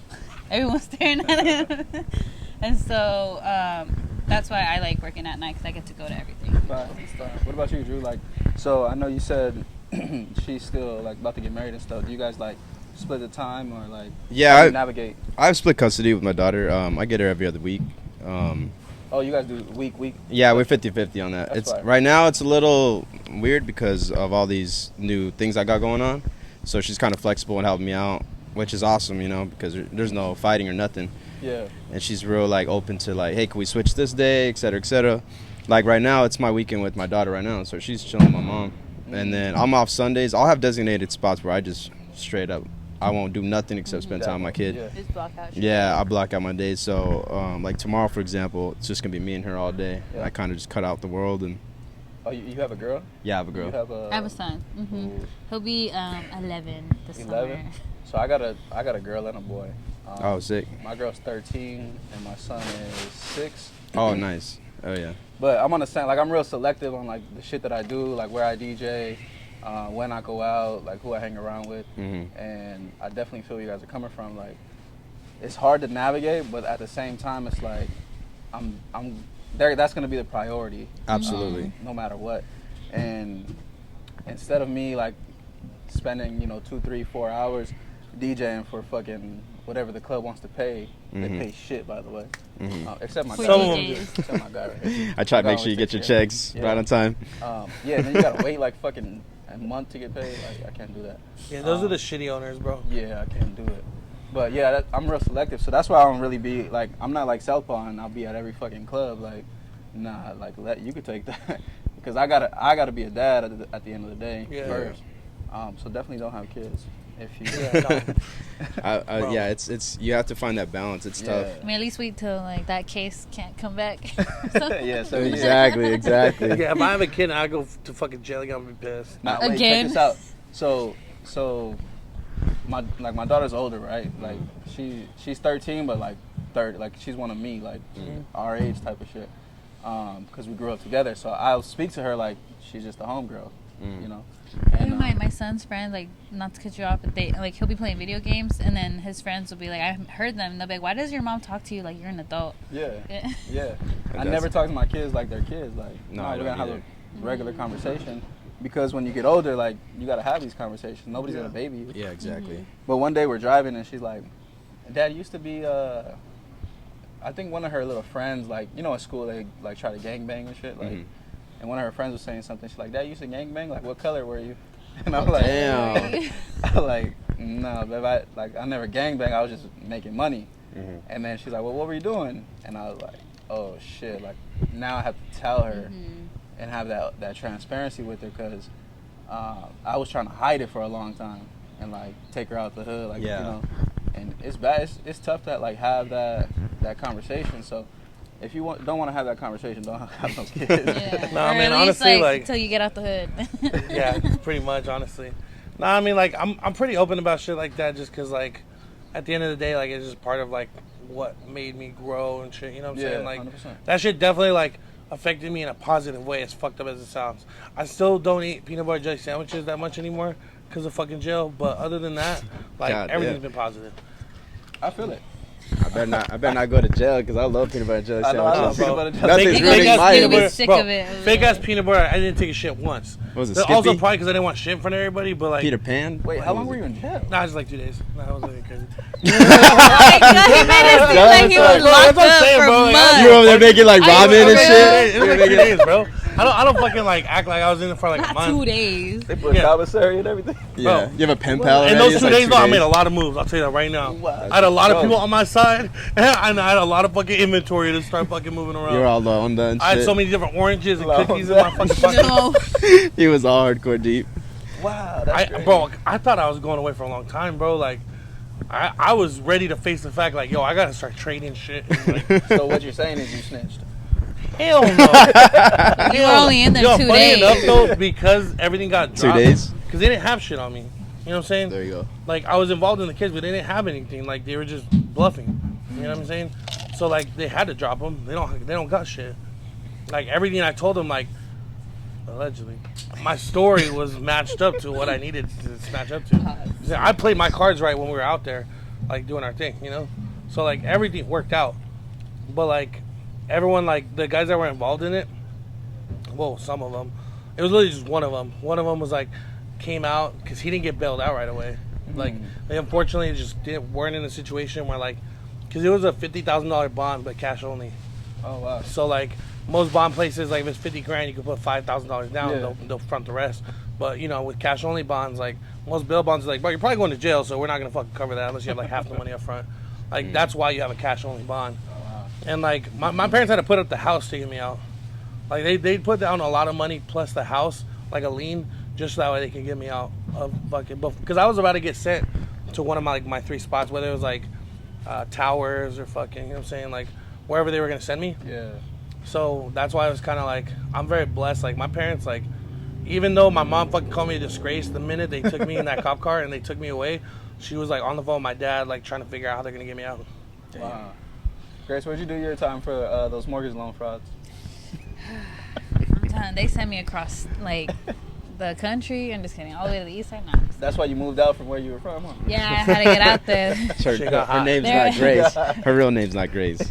everyone's staring at him. And so that's why I like working at night because I get to go to everything. What about you, Drew? Like, so I know you said she's still like about to get married and stuff. Do you guys like split the time or like Yeah, how do you I navigate? have split custody with my daughter. I get her every other week. Oh, you guys do week. Yeah, we're 50-50 on that. That's It's fine. right now it's a little weird because of all these new things I got going on. So she's kind of flexible and helping me out, which is awesome, because there's no fighting or nothing. Yeah. And she's real like open to like, hey, can we switch this day, et cetera, et cetera. Like right now, it's my weekend with my daughter right now, so she's chilling with my mom. And then I'm off Sundays. I'll have designated spots where I just straight up, I won't do nothing except spend time with my kid. Yeah. Just block out. Yeah, I block out my days. So, like tomorrow, for example, it's just gonna be me and her all day. Yeah. I kind of just cut out the world and Oh, you have a girl? yeah, I have a girl. You have a. I have a son. Ooh. He'll be 11 this 11? summer. So I got a girl and a boy. Oh, sick. My girl's 13 and my son is 6. Oh, nice. Oh yeah. But I'm on the same, like, I'm real selective on like the shit that I do, like where I DJ, when I go out, like who I hang around with. Mhm. And I definitely feel where you guys are coming from. Like, it's hard to navigate, but at the same time, it's like I'm there. That's gonna be the priority, Absolutely. no matter what. And instead of me like spending 2, 3, 4 hours DJing for fucking whatever the club wants to pay, they pay shit, by the way. Except my For guy. Some of them DJs. Except my guy right here. I try to My make guy sure you always get your takes care of checks it. right on time. Yeah, and then you gotta wait like fucking a month to get paid. Like, I can't do that. yeah, those are the shitty owners, bro. Yeah, I can't do it. But yeah, I'm real selective, so that's why I don't really be like, I'm not like Southpaw and I'll be at every fucking club. Like, nah, like you could take that because I gotta be a dad at the end of the day first. So definitely don't have kids if you. Yeah, it's you have to find that balance. It's tough. I mean, at least wait till like that case can't come back. Yeah, so Exactly. Yeah, if I have a kid and I go to fucking jail, I'm gonna be pissed. Nah, wait, Again? check this out. So my daughter's older, right? Like she's 13, but like 30, like she's one of me, like our age type of shit. Because we grew up together. So I'll speak to her like she's just a homegirl, you know. Even my son's friend, like, not to cut you off, but he'll be playing video games, and then his friends will be like, I heard them, and they'll be like, why does your mom talk to you like you're an adult? Yeah. I never talk to my kids like they're kids. Like, no, we're gonna have a regular conversation, because when you get older, like, you gotta have these conversations. Nobody's gonna baby you. Yeah, exactly. But one day we're driving, and she's like, Dad used to be, I think one of her little friends, like, you know, at school they like try to gangbang and shit, like. And one of her friends was saying something. She's like, Dad, you used to gangbang? Like, what color were you? And I'm like, damn. I'm like, no, babe, I never gangbang. I was just making money. And then she's like, well, what were you doing? And I was like, oh, shit. Like, now I have to tell her and have that transparency with her, because I was trying to hide it for a long time and, like, take her out the hood. Like, you know. And it's bad. It's tough to, like, have that conversation. So if you don't want to have that conversation, don't have no kids. Yeah. No, I mean, honestly, like until you get out the hood. Yeah, pretty much, honestly. No, I mean, like, I'm pretty open about shit like that, just because, like, at the end of the day, like, it's just part of, like, what made me grow and shit, you know what I'm saying? Like, 100%. that shit definitely, like, affected me in a positive way, as fucked up as it sounds. I still don't eat peanut butter jelly sandwiches that much anymore because of fucking jail, but other than that, like, everything's been positive. I feel it. I better not go to jail, because I love peanut butter jelly I know, I sandwiches. love peanut butter jelly. Nothing's Fake really ass my peanut butter- age. sick of it. Fake ass peanut butter. I didn't take a shit once. What was it, But also Skippy? probably because I didn't want shit in front of everybody. But like Peter Pan? Wait, how long were you in jail? Nah, just like 2 days. Nah, I was like crazy. Oh my God, he made it seem like he was Bro, locked that's what I'm up saying, for bro. Like, months. You were over there making like I ramen and remember. shit? It was like 2 days, bro. I don't fucking like act like I was in it for like a Not month. 2 days. They put commissary and everything. Yeah. Bro. You have a pen pal In already? those It's 2 like days, 2 though, I made a lot of moves. I'll tell you that right now. Wow. I had a lot of Dope. people on my side, and I had a lot of fucking inventory to start fucking moving around. You were all low on the and shit. I had so many different oranges and Low cookies on in my fucking pocket. No. He was all hardcore deep. Wow, that's great. Bro, I thought I was going away for a long time, bro. Like, I was ready to face the fact, like, yo, I gotta start trading shit. And, like, So what you're saying is you snitched. hell no. You were only in there 2 funny days. enough, though, because everything got 2 dropped. days? Because they didn't have shit on me. You know what I'm saying? There you go. Like, I was involved in the kids, but they didn't have anything. Like, they were just bluffing. You know what I'm saying? So, like, they had to drop them. They don't got shit. Like, everything I told them, like, allegedly, my story was matched up to what I needed to match up to. I played my cards right when we were out there, like, doing our thing, you know? So, like, everything worked out. But, like, everyone, like, the guys that were involved in it, well, some of them, it was literally just one of them. One of them was, like, came out, because he didn't get bailed out right away. Like, they unfortunately just weren't in a situation where, like, because it was a $50,000 bond, but cash only. Oh, wow. So, like, most bond places, like, if it's $50,000, you can put $5,000 down, Yeah. they'll front the rest. But, you know, with cash only bonds, like, most bail bonds are like, bro, you're probably going to jail, so we're not going to fucking cover that unless you have, like, half the money up front. Like, that's why you have a cash only bond. Wow. And, like, my parents had to put up the house to get me out. Like, they put down a lot of money plus the house, like a lien, just so that way they can get me out of fucking, because I was about to get sent to one of my 3 spots, whether it was, like, Towers or fucking, you know what I'm saying, like, wherever they were going to send me. Yeah. So that's why I was kind of like, I'm very blessed. Like, my parents, like, even though my mom fucking called me a disgrace the minute they took me in that cop car and they took me away, she was, like, on the phone with my dad, like, trying to figure out how they're going to get me out. Wow. Grace, where'd you do your time for those mortgage loan frauds? I'm telling, they sent me across, like, the country. I'm just kidding. All the way to the east side. No. That's why you moved out from where you were from, huh? Yeah, I had to get out there. Shit got Her hot. name's There. not Grace. Her real name's not Grace.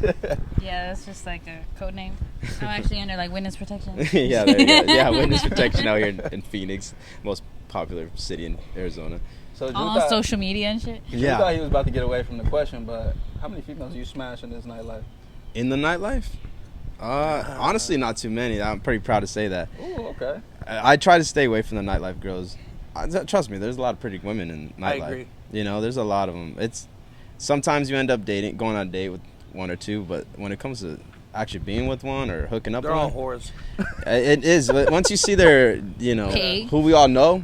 Yeah, that's just like a code name. I'm actually under, like, witness protection. Yeah, there you go. Yeah, witness protection out here in Phoenix, most popular city in Arizona. So Drew All on thought, social media and shit. Drew Yeah. thought he was about to get away from the question, but how many females you smash in this nightlife? In the nightlife? Honestly, not too many. I'm pretty proud to say that. Ooh, okay. I try to stay away from the nightlife girls. Trust me, there's a lot of pretty women in nightlife. I agree. You know, there's a lot of them. It's sometimes you end up going on a date with 1 or 2, but when it comes to actually being with one or hooking up They're with all one, whores. it is. Once you see their, you know, Pay. who we all know.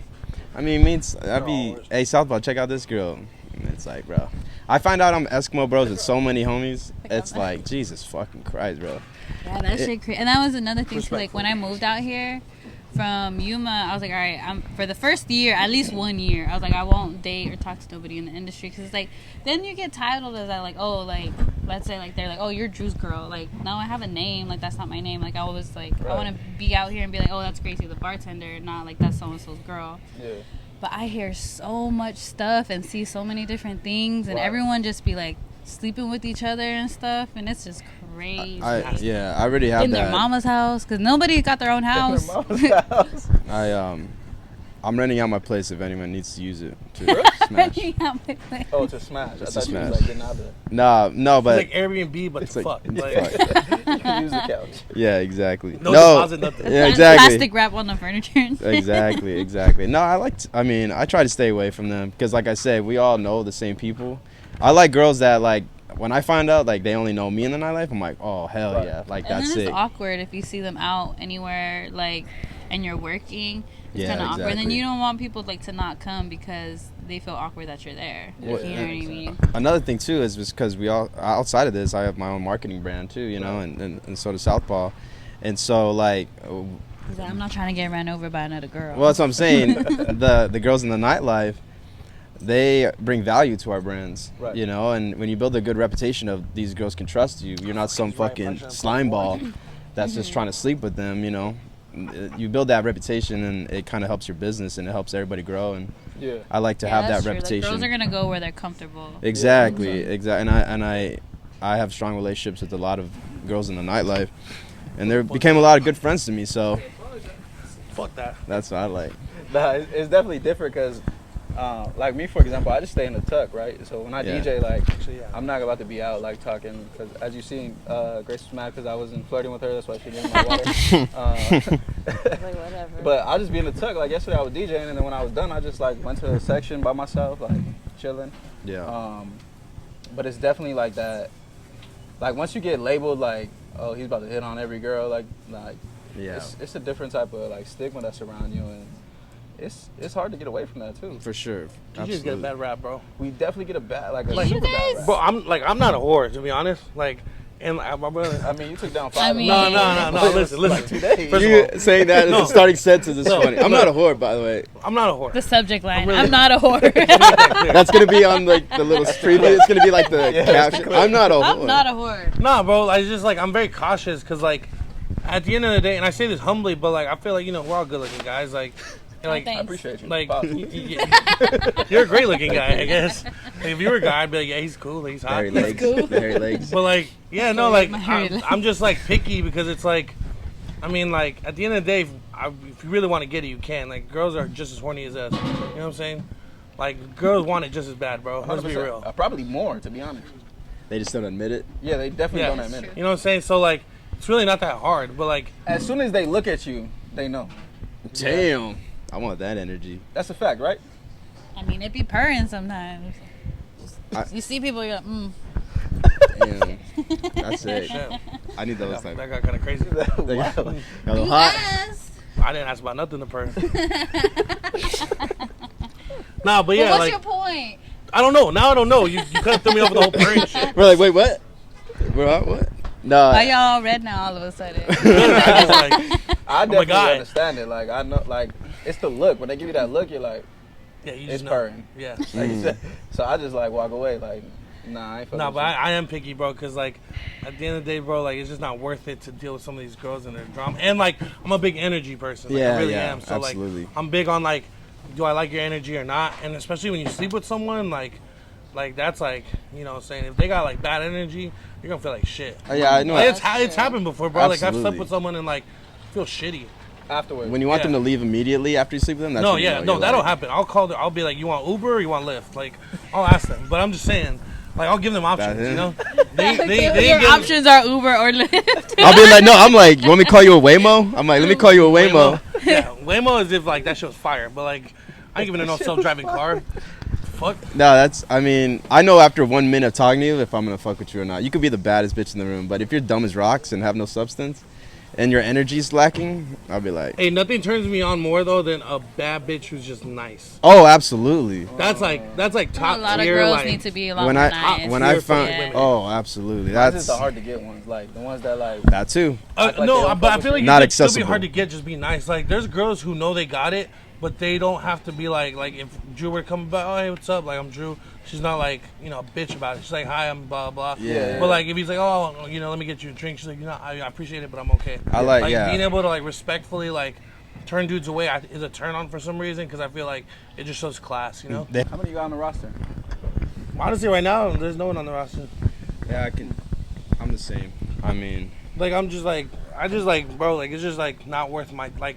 I mean, I'd be, all whores. hey, Southpaw, check out this girl. And it's like, bro. I find out I'm Eskimo bros with so many homies. It's like, Jesus fucking Christ, bro. Yeah, that shit crazy. And that was another thing too. Like, when I moved out here from Yuma, I was like, all right, for the first year, at least 1 year, I was like, I won't date or talk to nobody in the industry, because it's like, then you get titled as that, like, oh, like, let's say, like, they're like, oh, you're Drew's girl. Like, no, I have a name. Like, that's not my name. Like, I was like, I want to be out here and be like, oh, that's Gracie the bartender, not like that's so-and-so's girl. Yeah. But I hear so much stuff and see so many different things, and everyone just be like sleeping with each other and stuff, and it's just crazy. I already have in that. their mama's house, because nobody got their own house. I'm renting out my place if anyone needs to use it to smash. Oh, to smash. It's I thought you was like getting out there. No, but it's like Airbnb, but it's fuck. You can use the couch. Yeah, exactly. No deposit, nothing. Yeah, exactly. Plastic wrap on the furniture. Exactly. No, I try to stay away from them because, like I said, we all know the same people. I like girls that, like, when I find out, like, they only know me in the nightlife, I'm like, oh, hell yeah. Like, that's and then it. It's awkward if you see them out anywhere, like, and you're working. It's kind of awkward. And then you don't want people, like, to not come because they feel awkward that you're there. Well, you know what I mean? Another thing, too, is because we all, outside of this, I have my own marketing brand, too, you know, and so does Southpaw. And so, like... I'm not trying to get ran over by another girl. Well, that's what I'm saying. The girls in the nightlife, they bring value to our brands, you know, and when you build a good reputation of these girls can trust you, you're not some fucking slime ball that's just trying to sleep with them, you know. You build that reputation, and it kind of helps your business, and it helps everybody grow. And I like to have that reputation. Like, girls are gonna go where they're comfortable. Exactly. And I have strong relationships with a lot of girls in the nightlife, and they became a lot of good friends to me. So, fuck that. That's what I like. Nah, it's definitely different because. Like me, for example, I just stay in the tuck, right? So when I DJ, like, I'm not about to be out, like, talking, because as you seen, Grace was mad because I wasn't flirting with her, that's why she didn't my water. Like, whatever. But I'll just be in the tuck. Like, yesterday I was DJing, and then when I was done, I just, like, went to a section by myself, like, chilling. Yeah. But it's definitely like that, like, once you get labeled, like, oh, he's about to hit on every girl, like it's a different type of, like, stigma that's around you, and it's hard to get away from that too. For sure. You just get a bad rap, bro. We definitely get a bad, like, super bad rap. Bro, I'm not a whore, to be honest. Like, and my brother. I mean, you took down 5. No. Listen. Like 2 days. First you saying that as the starting sentence is funny. I'm not a whore, by the way. I'm not a whore. The subject line. I'm not a whore. That's gonna be on, like, the little preview. It's gonna be like the caption. I'm not a whore. I'm not a whore. Nah, bro. I just, like, I'm very cautious because, like, at the end of the day, and I say this humbly, but, like, I feel like, you know, we're all good looking guys, like. Like, I appreciate you. Like, you're a great looking guy, I guess. Like, if you were a guy, I'd be like, yeah, he's cool, he's hot. Hairy legs. Cool. The hairy legs. But, like, yeah, no, like, I'm just, like, picky because it's like, I mean, like, at the end of the day, if you really want to get it, you can. Like, girls are just as horny as us. You know what I'm saying? Like, girls want it just as bad, bro. Let's be real. Probably more, to be honest. They just don't admit it? Yeah, they definitely don't admit it. You know what I'm saying? So, like, it's really not that hard, but, like... As soon as they look at you, they know. Damn. Yeah. I want that energy. That's a fact, right? I mean, it be purring sometimes. You see people, you're like, Yeah, that's it. I need those. That got kind of crazy. Wow. Hot. I didn't ask about nothing to purr. Nah, but yeah, what's like, your point? I don't know. Now I don't know. You kind of threw me off with the whole purring shit. We're like, wait, what? We're what? No. Why y'all all red now all of a sudden? I definitely understand it. Like, I know, like, it's the look. When they give you that look, you're like, yeah, you it's just purring. Yeah. Like, so I just, like, walk away. Like, nah, I ain't fucking. Nah, but I am picky, bro, because, like, at the end of the day, bro, like, it's just not worth it to deal with some of these girls and their drama. And, like, I'm a big energy person. Like, I really am. So, absolutely. Like, I'm big on, like, do I like your energy or not? And especially when you sleep with someone, like that's, like, you know what I'm saying? If they got, like, bad energy, you're going to feel like shit. Yeah, I know. Like, it's happened before, bro. Absolutely. Like, I've slept with someone and, like, feel shitty. Afterwards. When you want them to leave immediately after you sleep with them? That's that'll happen. I'll call them. I'll be like, you want Uber or you want Lyft? Like, I'll ask them. But I'm just saying, like, I'll give them options, you know? Your options are Uber or Lyft. I'll be like, no, I'm like, you want me to call you a Waymo? I'm like, let me call you a Waymo. Yeah, Waymo is if, like, that shit was fire. But, like, I ain't giving it no self-driving car. Fuck. No, I mean, I know after 1 minute of talking to you if I'm going to fuck with you or not. You could be the baddest bitch in the room, but if you're dumb as rocks and have no substance, and your energy's lacking, I'll be like, Hey, nothing turns me on more though than a bad bitch who's just nice. oh, absolutely. That's like top A lot of tier. girls Like, need to be a lot When more I nice. when I Tier found, fucking women. oh, absolutely. That's That's just the hard to get ones, like the ones that like. that too. Act like they no, don't but I fuck feel with like you. Not it could still be accessible. hard to get. Just be nice. Like there's girls who know they got it, but they don't have to be like if Drew were to come by, oh hey, what's up? Like I'm Drew. She's not like a bitch about it. She's like, hi, I'm blah blah. Yeah. But like if he's like, oh, let me get you a drink. She's like, I appreciate it, but I'm okay. I like, yeah. being able to like respectfully like turn dudes away is a turn on for some reason because I feel like it just shows class. How many you got on the roster? Honestly, right now there's no one on the roster. Yeah, I'm the same. I mean, Like I just like bro, like it's just like not worth my like.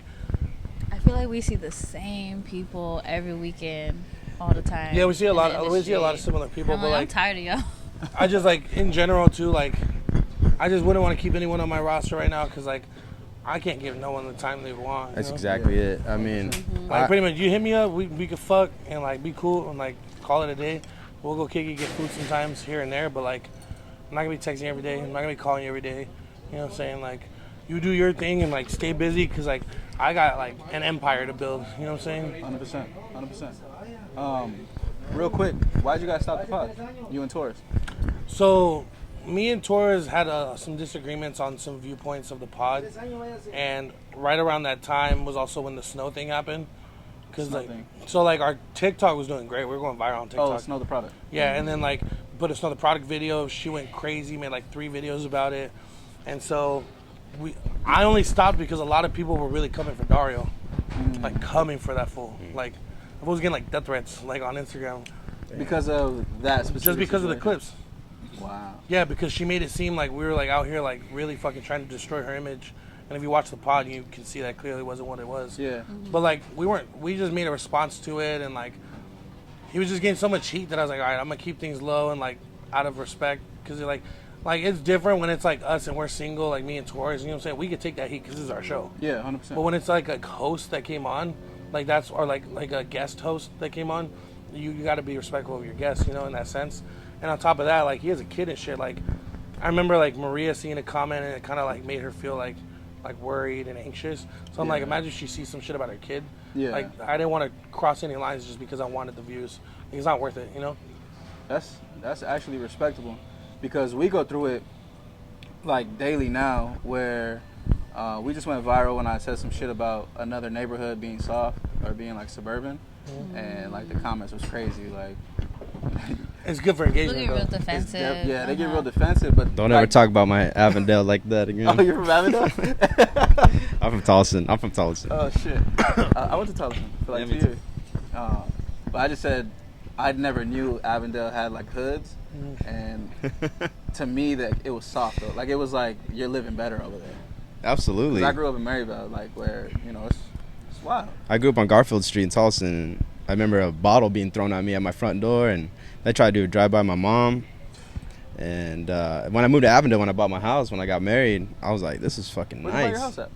I feel like we see the same people every weekend, all the time. Yeah, we see a in lot. the We see a lot of industry. similar people, I'm but like, I'm like tired of y'all. I just like in general too. Like I just wouldn't want to keep anyone on my roster right now because like I can't give no one the time they want. that's you know? exactly it. I mean, Like pretty much, you hit me up, we could fuck and like be cool and like call it a day. We'll go kick it, get food sometimes here and there, but like I'm not gonna be texting you every day. I'm not gonna be calling you every day. You know what I'm saying? Like you do your thing and like stay busy because like I got like an empire to build. You know what I'm saying? 100%. Real quick, why'd you guys stop the pod? You and Taurus. So, me and Torres had some disagreements on some viewpoints of the pod, and right around that time was also when the snow thing happened. Cause Snow like, thing. so like our TikTok was doing great. We were going viral on TikTok. Oh, Snow the product. Yeah, and then like put a Snow the product video. She went crazy, made like 3 videos about it, and so I only stopped because a lot of people were really coming for Dario, like coming for that fool. Like I was getting like death threats like on Instagram Because of that specific just because of the situation. clips. Wow. Yeah, because she made it seem like we were like out here like really fucking trying to destroy her image. And if you watch the pod, you can see that clearly wasn't what it was. Yeah. But like we just made a response to it, and like he was just getting so much heat that I was like, all right, I'm gonna keep things low and like out of respect, because like it's different when it's like us and we're single, like me and Torres. You know what I'm saying? We could take that heat because this is our show. Yeah, 100%. But when it's like a host that came on, like that's or like a guest host that came on, you got to be respectful of your guests, you know, in that sense. And on top of that, like he has a kid and shit. Like I remember like Maria seeing a comment and it kind of like made her feel like worried and anxious. So I'm like, Yeah. imagine she sees some shit about her kid. Yeah. Like I didn't want to cross any lines just because I wanted the views. It's not worth it, you know. That's actually respectable, because we go through it like daily now, where we just went viral when I said some shit about another neighborhood being soft or being like suburban, and like the comments was crazy. Like It's good for Look engagement. at real Though. defensive. yeah, they get Uh-huh. real defensive. But don't like, ever talk about my Avondale like that again. Oh, you're from Avondale? I'm from Towson. Oh shit! I went to Towson for like Yeah, 2 me too. years, but I just said I never knew Avondale had like hoods, and to me that it was soft though. Like it was like you're living better over there. Absolutely. 'Cause I grew up in Maryville, like where it's wild. I grew up on Garfield Street in Tulsa, and I remember a bottle being thrown at me at my front door, and they tried to do a drive-by my mom. And when I moved to Avondale, when I bought my house, when I got married, I was like, this is fucking Where'd you buy nice. your house at?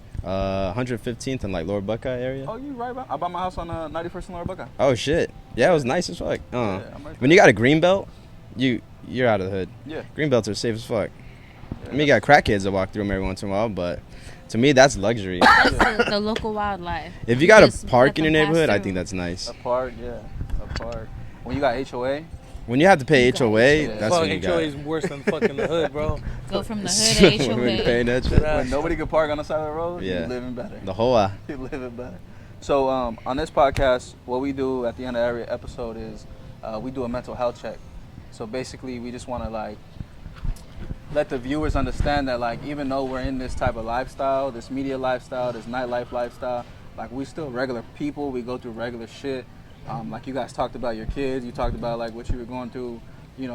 115th and like Lower Buckeye area. Oh, you right about? I bought my house on 91st and Lower Buckeye. Oh shit. Yeah, it was nice as fuck. Yeah, I'm right When you got a green belt, you're out of the hood. Yeah. Green belts are safe as fuck. I mean, you got crackheads that walk through them every once in a while, but to me, that's luxury. That's the local wildlife. If you got Just a park let in your them pass neighborhood, I through. think that's nice. A park, yeah, a park. When you got HOA, When you have to pay You got HOA, HOA. that's Fuck, when you HOA got is worse than fucking the hood, bro. Go from the hood to when you HOA. paying that shit. Yeah. when nobody could park on the side of the road, Yeah. you living better. The whole You living better. So on this podcast, what we do at the end of every episode is we do a mental health check. So basically, we just want to like let the viewers understand that like even though we're in this type of lifestyle, this media lifestyle, this nightlife lifestyle, like we still regular people. We go through regular shit. Like you guys talked about your kids. You talked about like what you were going through,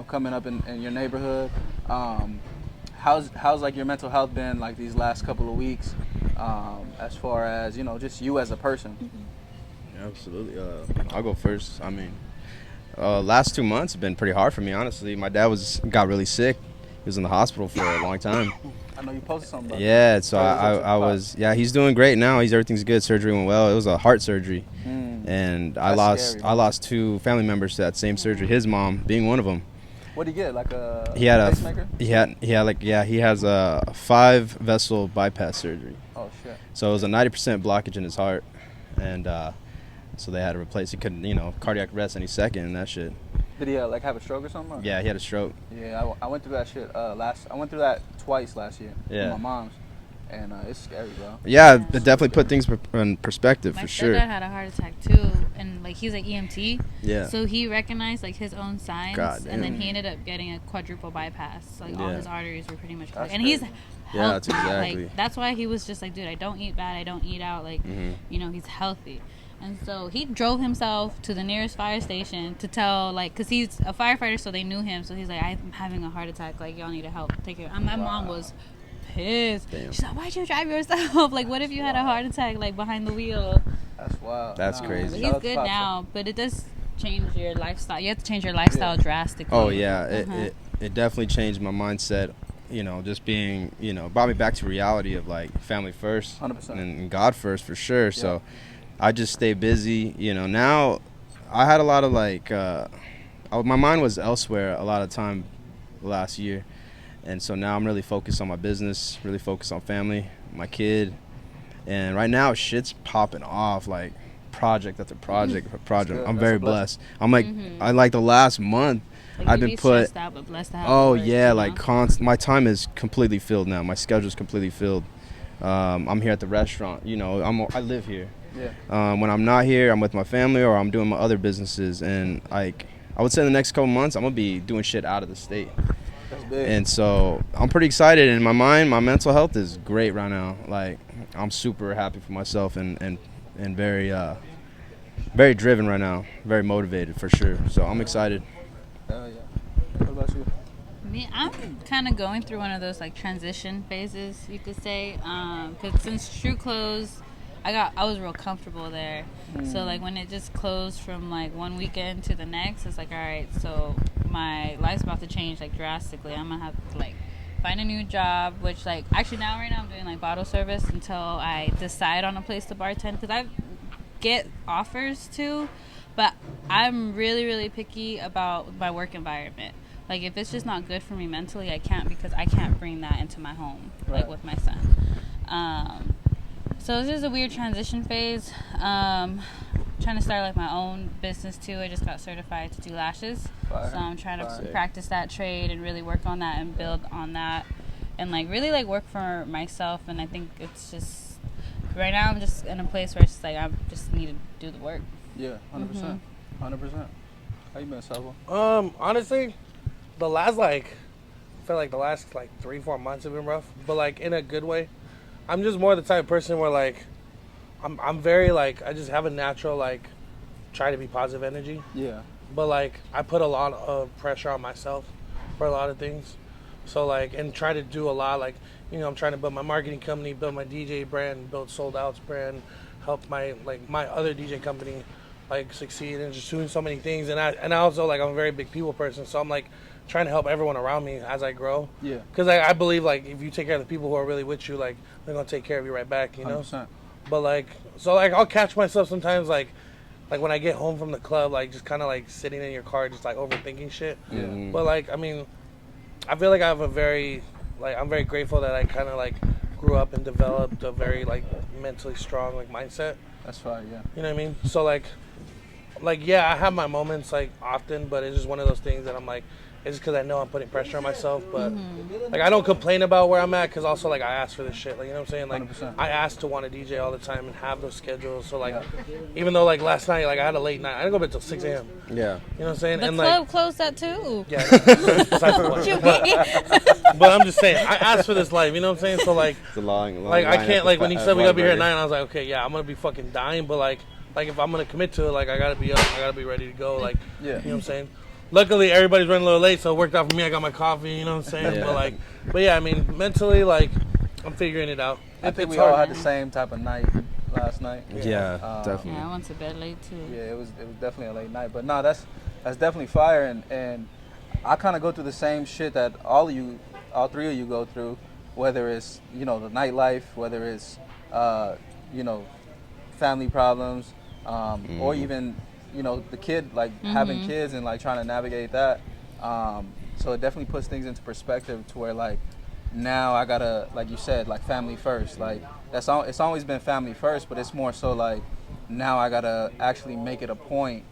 coming up in your neighborhood. How's like your mental health been like these last couple of weeks, as far as just you as a person? Absolutely. I'll go first. I mean, last 2 months have been pretty hard for me, honestly. My dad got really sick. He was in the hospital for a long time. I know you posted something about Yeah, so that. I was, he's doing great now. Everything's good. Surgery went well. It was a heart surgery. And I That's lost scary, I lost 2 family members to that same surgery, his mom being one of them. What did he get? Like a He had pacemaker? he has a 5-vessel bypass surgery. Oh shit. So it was a 90% blockage in his heart, and so they had to replace. He couldn't, cardiac arrest any second and that shit. Did he like have a stroke or something? Or? Yeah, he had a stroke. Yeah, I went through that shit I went through that twice last year. Yeah. With my mom's, and it's scary, bro. Yeah, it definitely put things in perspective My for sure. stepdad had a heart attack too, and like he's like EMT. Yeah. So he recognized like his own signs, God and then damn. he ended up getting a quadruple bypass. Like all Yeah. his arteries were pretty much That's clear. And he's crazy. healthy. Yeah, that's exactly. Like that's why he was just like, dude, I don't eat bad, I don't eat out. Like, he's healthy. And so he drove himself to the nearest fire station to tell, like, because he's a firefighter, so they knew him. So he's like, I'm having a heart attack. Like, y'all need to help take care. My mom was pissed. Damn. She's like, why'd you drive yourself? Like, what if you had a heart attack, like, behind the wheel? That's wild. That's But crazy. he's good now, but it does change your lifestyle. You have to change your lifestyle drastically. Oh yeah, it definitely changed my mindset. Just being, brought me back to reality of like family first 100%. and God first for sure. So I just stay busy. Now I had a lot of like, my mind was elsewhere a lot of time last year. And so now I'm really focused on my business, really focused on family, my kid. And right now shit's popping off like project after project after project. I'm That's very a blessing. blessed. I'm like, I like the last month, Like, I've you'd been be put. stressed out, but blessed to have Oh work, yeah, you like know? my time is completely filled now. My schedule's completely filled. I'm here at the restaurant. I live here. Yeah. When I'm not here, I'm with my family or I'm doing my other businesses. And like, I would say in the next couple months, I'm gonna be doing shit out of the state. That's big. And so I'm pretty excited. In my mind, my mental health is great right now. Like, I'm super happy for myself and very very driven right now. Very motivated for sure. So I'm excited. Hell yeah. What about you? Me, I'm kind of going through one of those like transition phases, you could say. Cause since True closed, I was real comfortable there. So like when it just closed from like one weekend to the next, it's like, all right, so my life's about to change like drastically. I'm gonna have to like find a new job, which like actually right now I'm doing like bottle service until I decide on a place to bartend, because I get offers too, but I'm really, really picky about my work environment. Like if it's just not good for me mentally, I can't, because I can't bring that into my home, like with my son. So this is a weird transition phase. Trying to start like my own business too. I just got certified to do lashes. Fire. So I'm trying to Fire. practice that trade and really work on that and build on that, and like really like work for myself. And I think it's just right now I'm just in a place where it's just like I just need to do the work. Yeah, 100%. 100%. How you been, Southpaw? Honestly, the last I feel like the last 3-4 months have been rough, but like in a good way. I'm just more the type of person where like I'm very like I just have a natural like try to be positive energy. Yeah. But like I put a lot of pressure on myself for a lot of things. So like and try to do a lot like I'm trying to build my marketing company, build my DJ brand, build Sold Out's brand, help my other DJ company like succeed, and just doing so many things. And I also like I'm a very big people person, so I'm like trying to help everyone around me as I grow. Yeah. Because I believe like if you take care of the people who are really with you, like they're gonna take care of you right back. 100%. But like so like I'll catch myself sometimes like when I get home from the club, like just kind of like sitting in your car, just like overthinking shit. Yeah. But like I mean, I feel like I have a very I'm very grateful that I kind of like grew up and developed a very like mentally strong like mindset. That's fire, yeah. You know what I mean? So like yeah, I have my moments like often, but it's just one of those things that I'm like, it's just because I know I'm putting pressure on myself. But like I don't complain about where I'm at, because also like I asked for this shit. Like you know what I'm saying? Like 100%. I asked to want to DJ all the time and have those schedules. So like even though like last night like I had a late night, I didn't go to bed till 6 a.m. Yeah. You know what I'm saying? The and club closed at 2. yeah, besides the point. You mean? But I'm just saying I asked for this life. You know what I'm saying? So like It's a long like I line can't at like the when he fa- said we gotta be here at Whataburger. 9, I was like, okay, yeah, I'm gonna be fucking dying, but like if I'm gonna commit to it, like I gotta be up, I gotta be ready to go, like Yeah. you know what I'm saying. Luckily everybody's running a little late, so it worked out for me. I got my coffee, you know what I'm saying. Yeah. But yeah, I mean mentally like I'm figuring it out. I think It's we all hard. had the same type of night last night. Yeah, definitely. Yeah, I went to bed late too. Yeah, it was definitely a late night. But no, that's definitely fire, and I kind of go through the same shit that all three of you go through, whether it's the nightlife, whether it's family problems, or even the kid having kids and like trying to navigate that. So it definitely puts things into perspective to where like now I gotta, like you said, like family first. Like it's always been family first, but it's more so like now I gotta actually make it a point,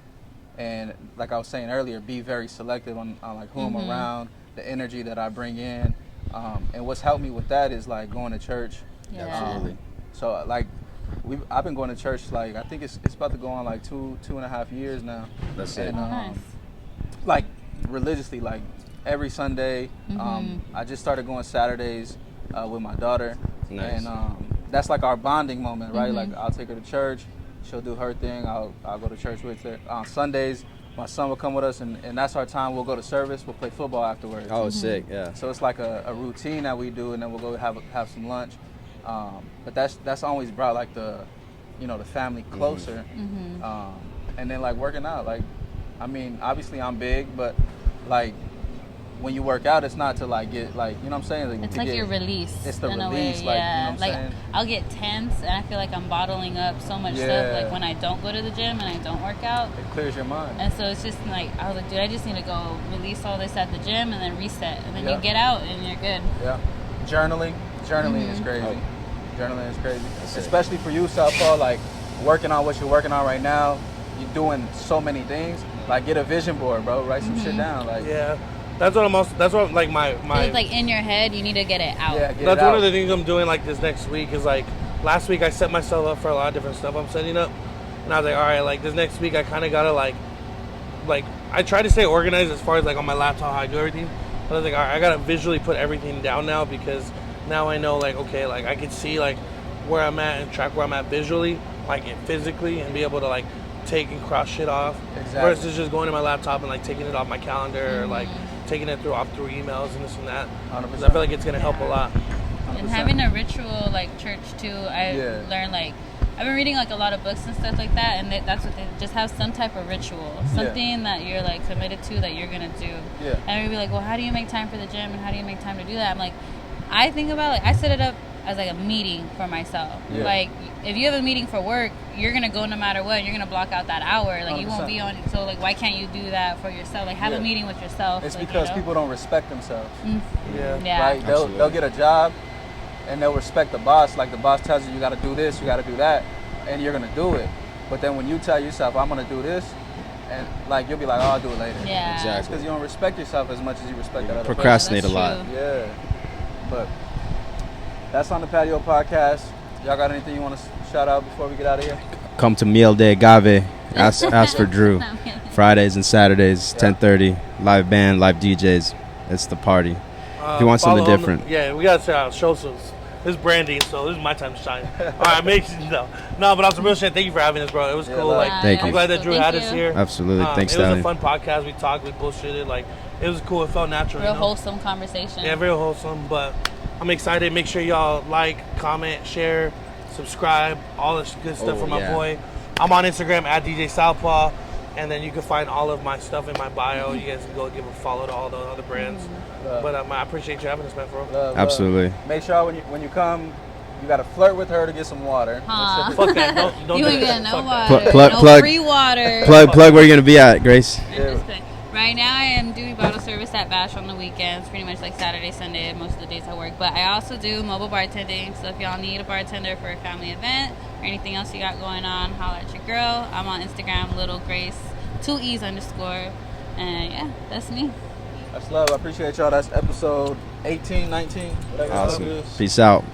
and like I was saying earlier, be very selective on like who I'm around, the energy that I bring in, and what's helped me with that is like going to church. Yeah. Absolutely. So like I've been going to church like I think it's about to go on like 2.5 years now. That's And, it. Nice. like religiously, like every Sunday. I just started going Saturdays with my daughter, Nice. and that's like our bonding moment, right? Like I'll take her to church, she'll do her thing, I'll go to church with her. On Sundays, my son will come with us, and that's our time. We'll go to service, we'll play football afterwards. Oh, sick. Yeah. So it's like a routine that we do, and then we'll go have some lunch. But that's always brought like the family closer. And then like working out, like I mean, obviously I'm big, but like when you work out, it's not to like get like, you know what I'm saying? Like, It's like your release. It's the in a release, way, like, yeah. you know what I'm like saying? I'll get tense, and I feel like I'm bottling up so much stuff. Yeah. Like when I don't go to the gym and I don't work out, It clears your mind. and so it's just like I was like, dude, I just need to go release all this at the gym and then reset, and then Yeah. you get out and you're good. Yeah. Journaling is crazy. Oh. Journaling is crazy. That's it. Especially for you, Southpaw, like working on what you're working on right now. You're doing so many things. Like get a vision board, bro. Write some shit down. Like Yeah, that's what like my It's like in your head, you need to get it out. yeah, get that's it one out. of the things I'm doing like this next week is like last week I set myself up for a lot of different stuff I'm setting up, and I was like, all right, like this next week I kind of gotta like I try to stay organized as far as like on my laptop how I do everything. But I was like, all right, I gotta visually put everything down now, because now I know like okay, like I can see like where I'm at and track where I'm at visually, like physically, and be able to like take and cross shit off. Exactly. Versus just going to my laptop and like taking it off my calendar or like taking it through emails and this and that. 'Cause I feel like it's gonna help a lot. And having a ritual like church too, I learned like I've been reading like a lot of books and stuff like that, and that's what they just have some type of ritual, something that you're like committed to that you're gonna do. Yeah. And we'd be like, well, how do you make time for the gym, and how do you make time to do that? I'm like, I think about like I set it up as like a meeting for myself. Yeah. Like if you have a meeting for work, you're gonna go no matter what. You're gonna block out that hour. Like you won't 100%. be on. So like, why can't you do that for yourself? Like have a meeting with yourself. It's like, because people don't respect themselves. Yeah. Yeah. Right? They'll get a job and they'll respect the boss. Like the boss tells you, you got to do this, you got to do that, and you're gonna do it. But then when you tell yourself, I'm gonna do this, and like you'll be like, oh, I'll do it later. Yeah. Exactly. Because you don't respect yourself as much as you respect that other Procrastinate a That's lot. true. person. Yeah. But that's on the Patio podcast. Y'all got anything you want to shout out before we get out of here? Come to Miel de Agave. Ask for Drew. Fridays and Saturdays, 10:30. Live band, live DJs. It's the party. If you want something Follow different. Yeah, we gotta say our shows. This is branding, so this is my time to shine. All right, no, but on some real shit. Thank you for having us, bro. It was cool. love Like, it. Thank I'm you. glad that Drew Thank had you. us here. Absolutely. Thanks, It was Stallion. a fun podcast. We talked, we bullshitted. Like it was cool. It felt natural. Real you know? wholesome conversation. Yeah, very wholesome. But I'm excited. Make sure y'all like, comment, share, subscribe, all this good stuff for my boy. I'm on Instagram at DJ Southpaw, and then you can find all of my stuff in my bio. You guys can go give a follow to all the other brands. But I appreciate you having us, man, bro. Love. Absolutely. Make sure when you come, you gotta flirt with her to get some water. Huh. Fuck that. Don't You do ain't that. getting no Fuck water. that. Plug- no plug- free water. Plug where you going to be at, Grace. I'm just kidding. Right now, I am doing bottle service at Bash on the weekends, pretty much like Saturday, Sunday, most of the days I work. But I also do mobile bartending, so if y'all need a bartender for a family event or anything else you got going on, holla at your girl. I'm on Instagram, Little Grace, 2 E's_. And yeah, that's me. That's love. I appreciate y'all. That's episode 18, 19. Whatever Awesome. it is. Peace out.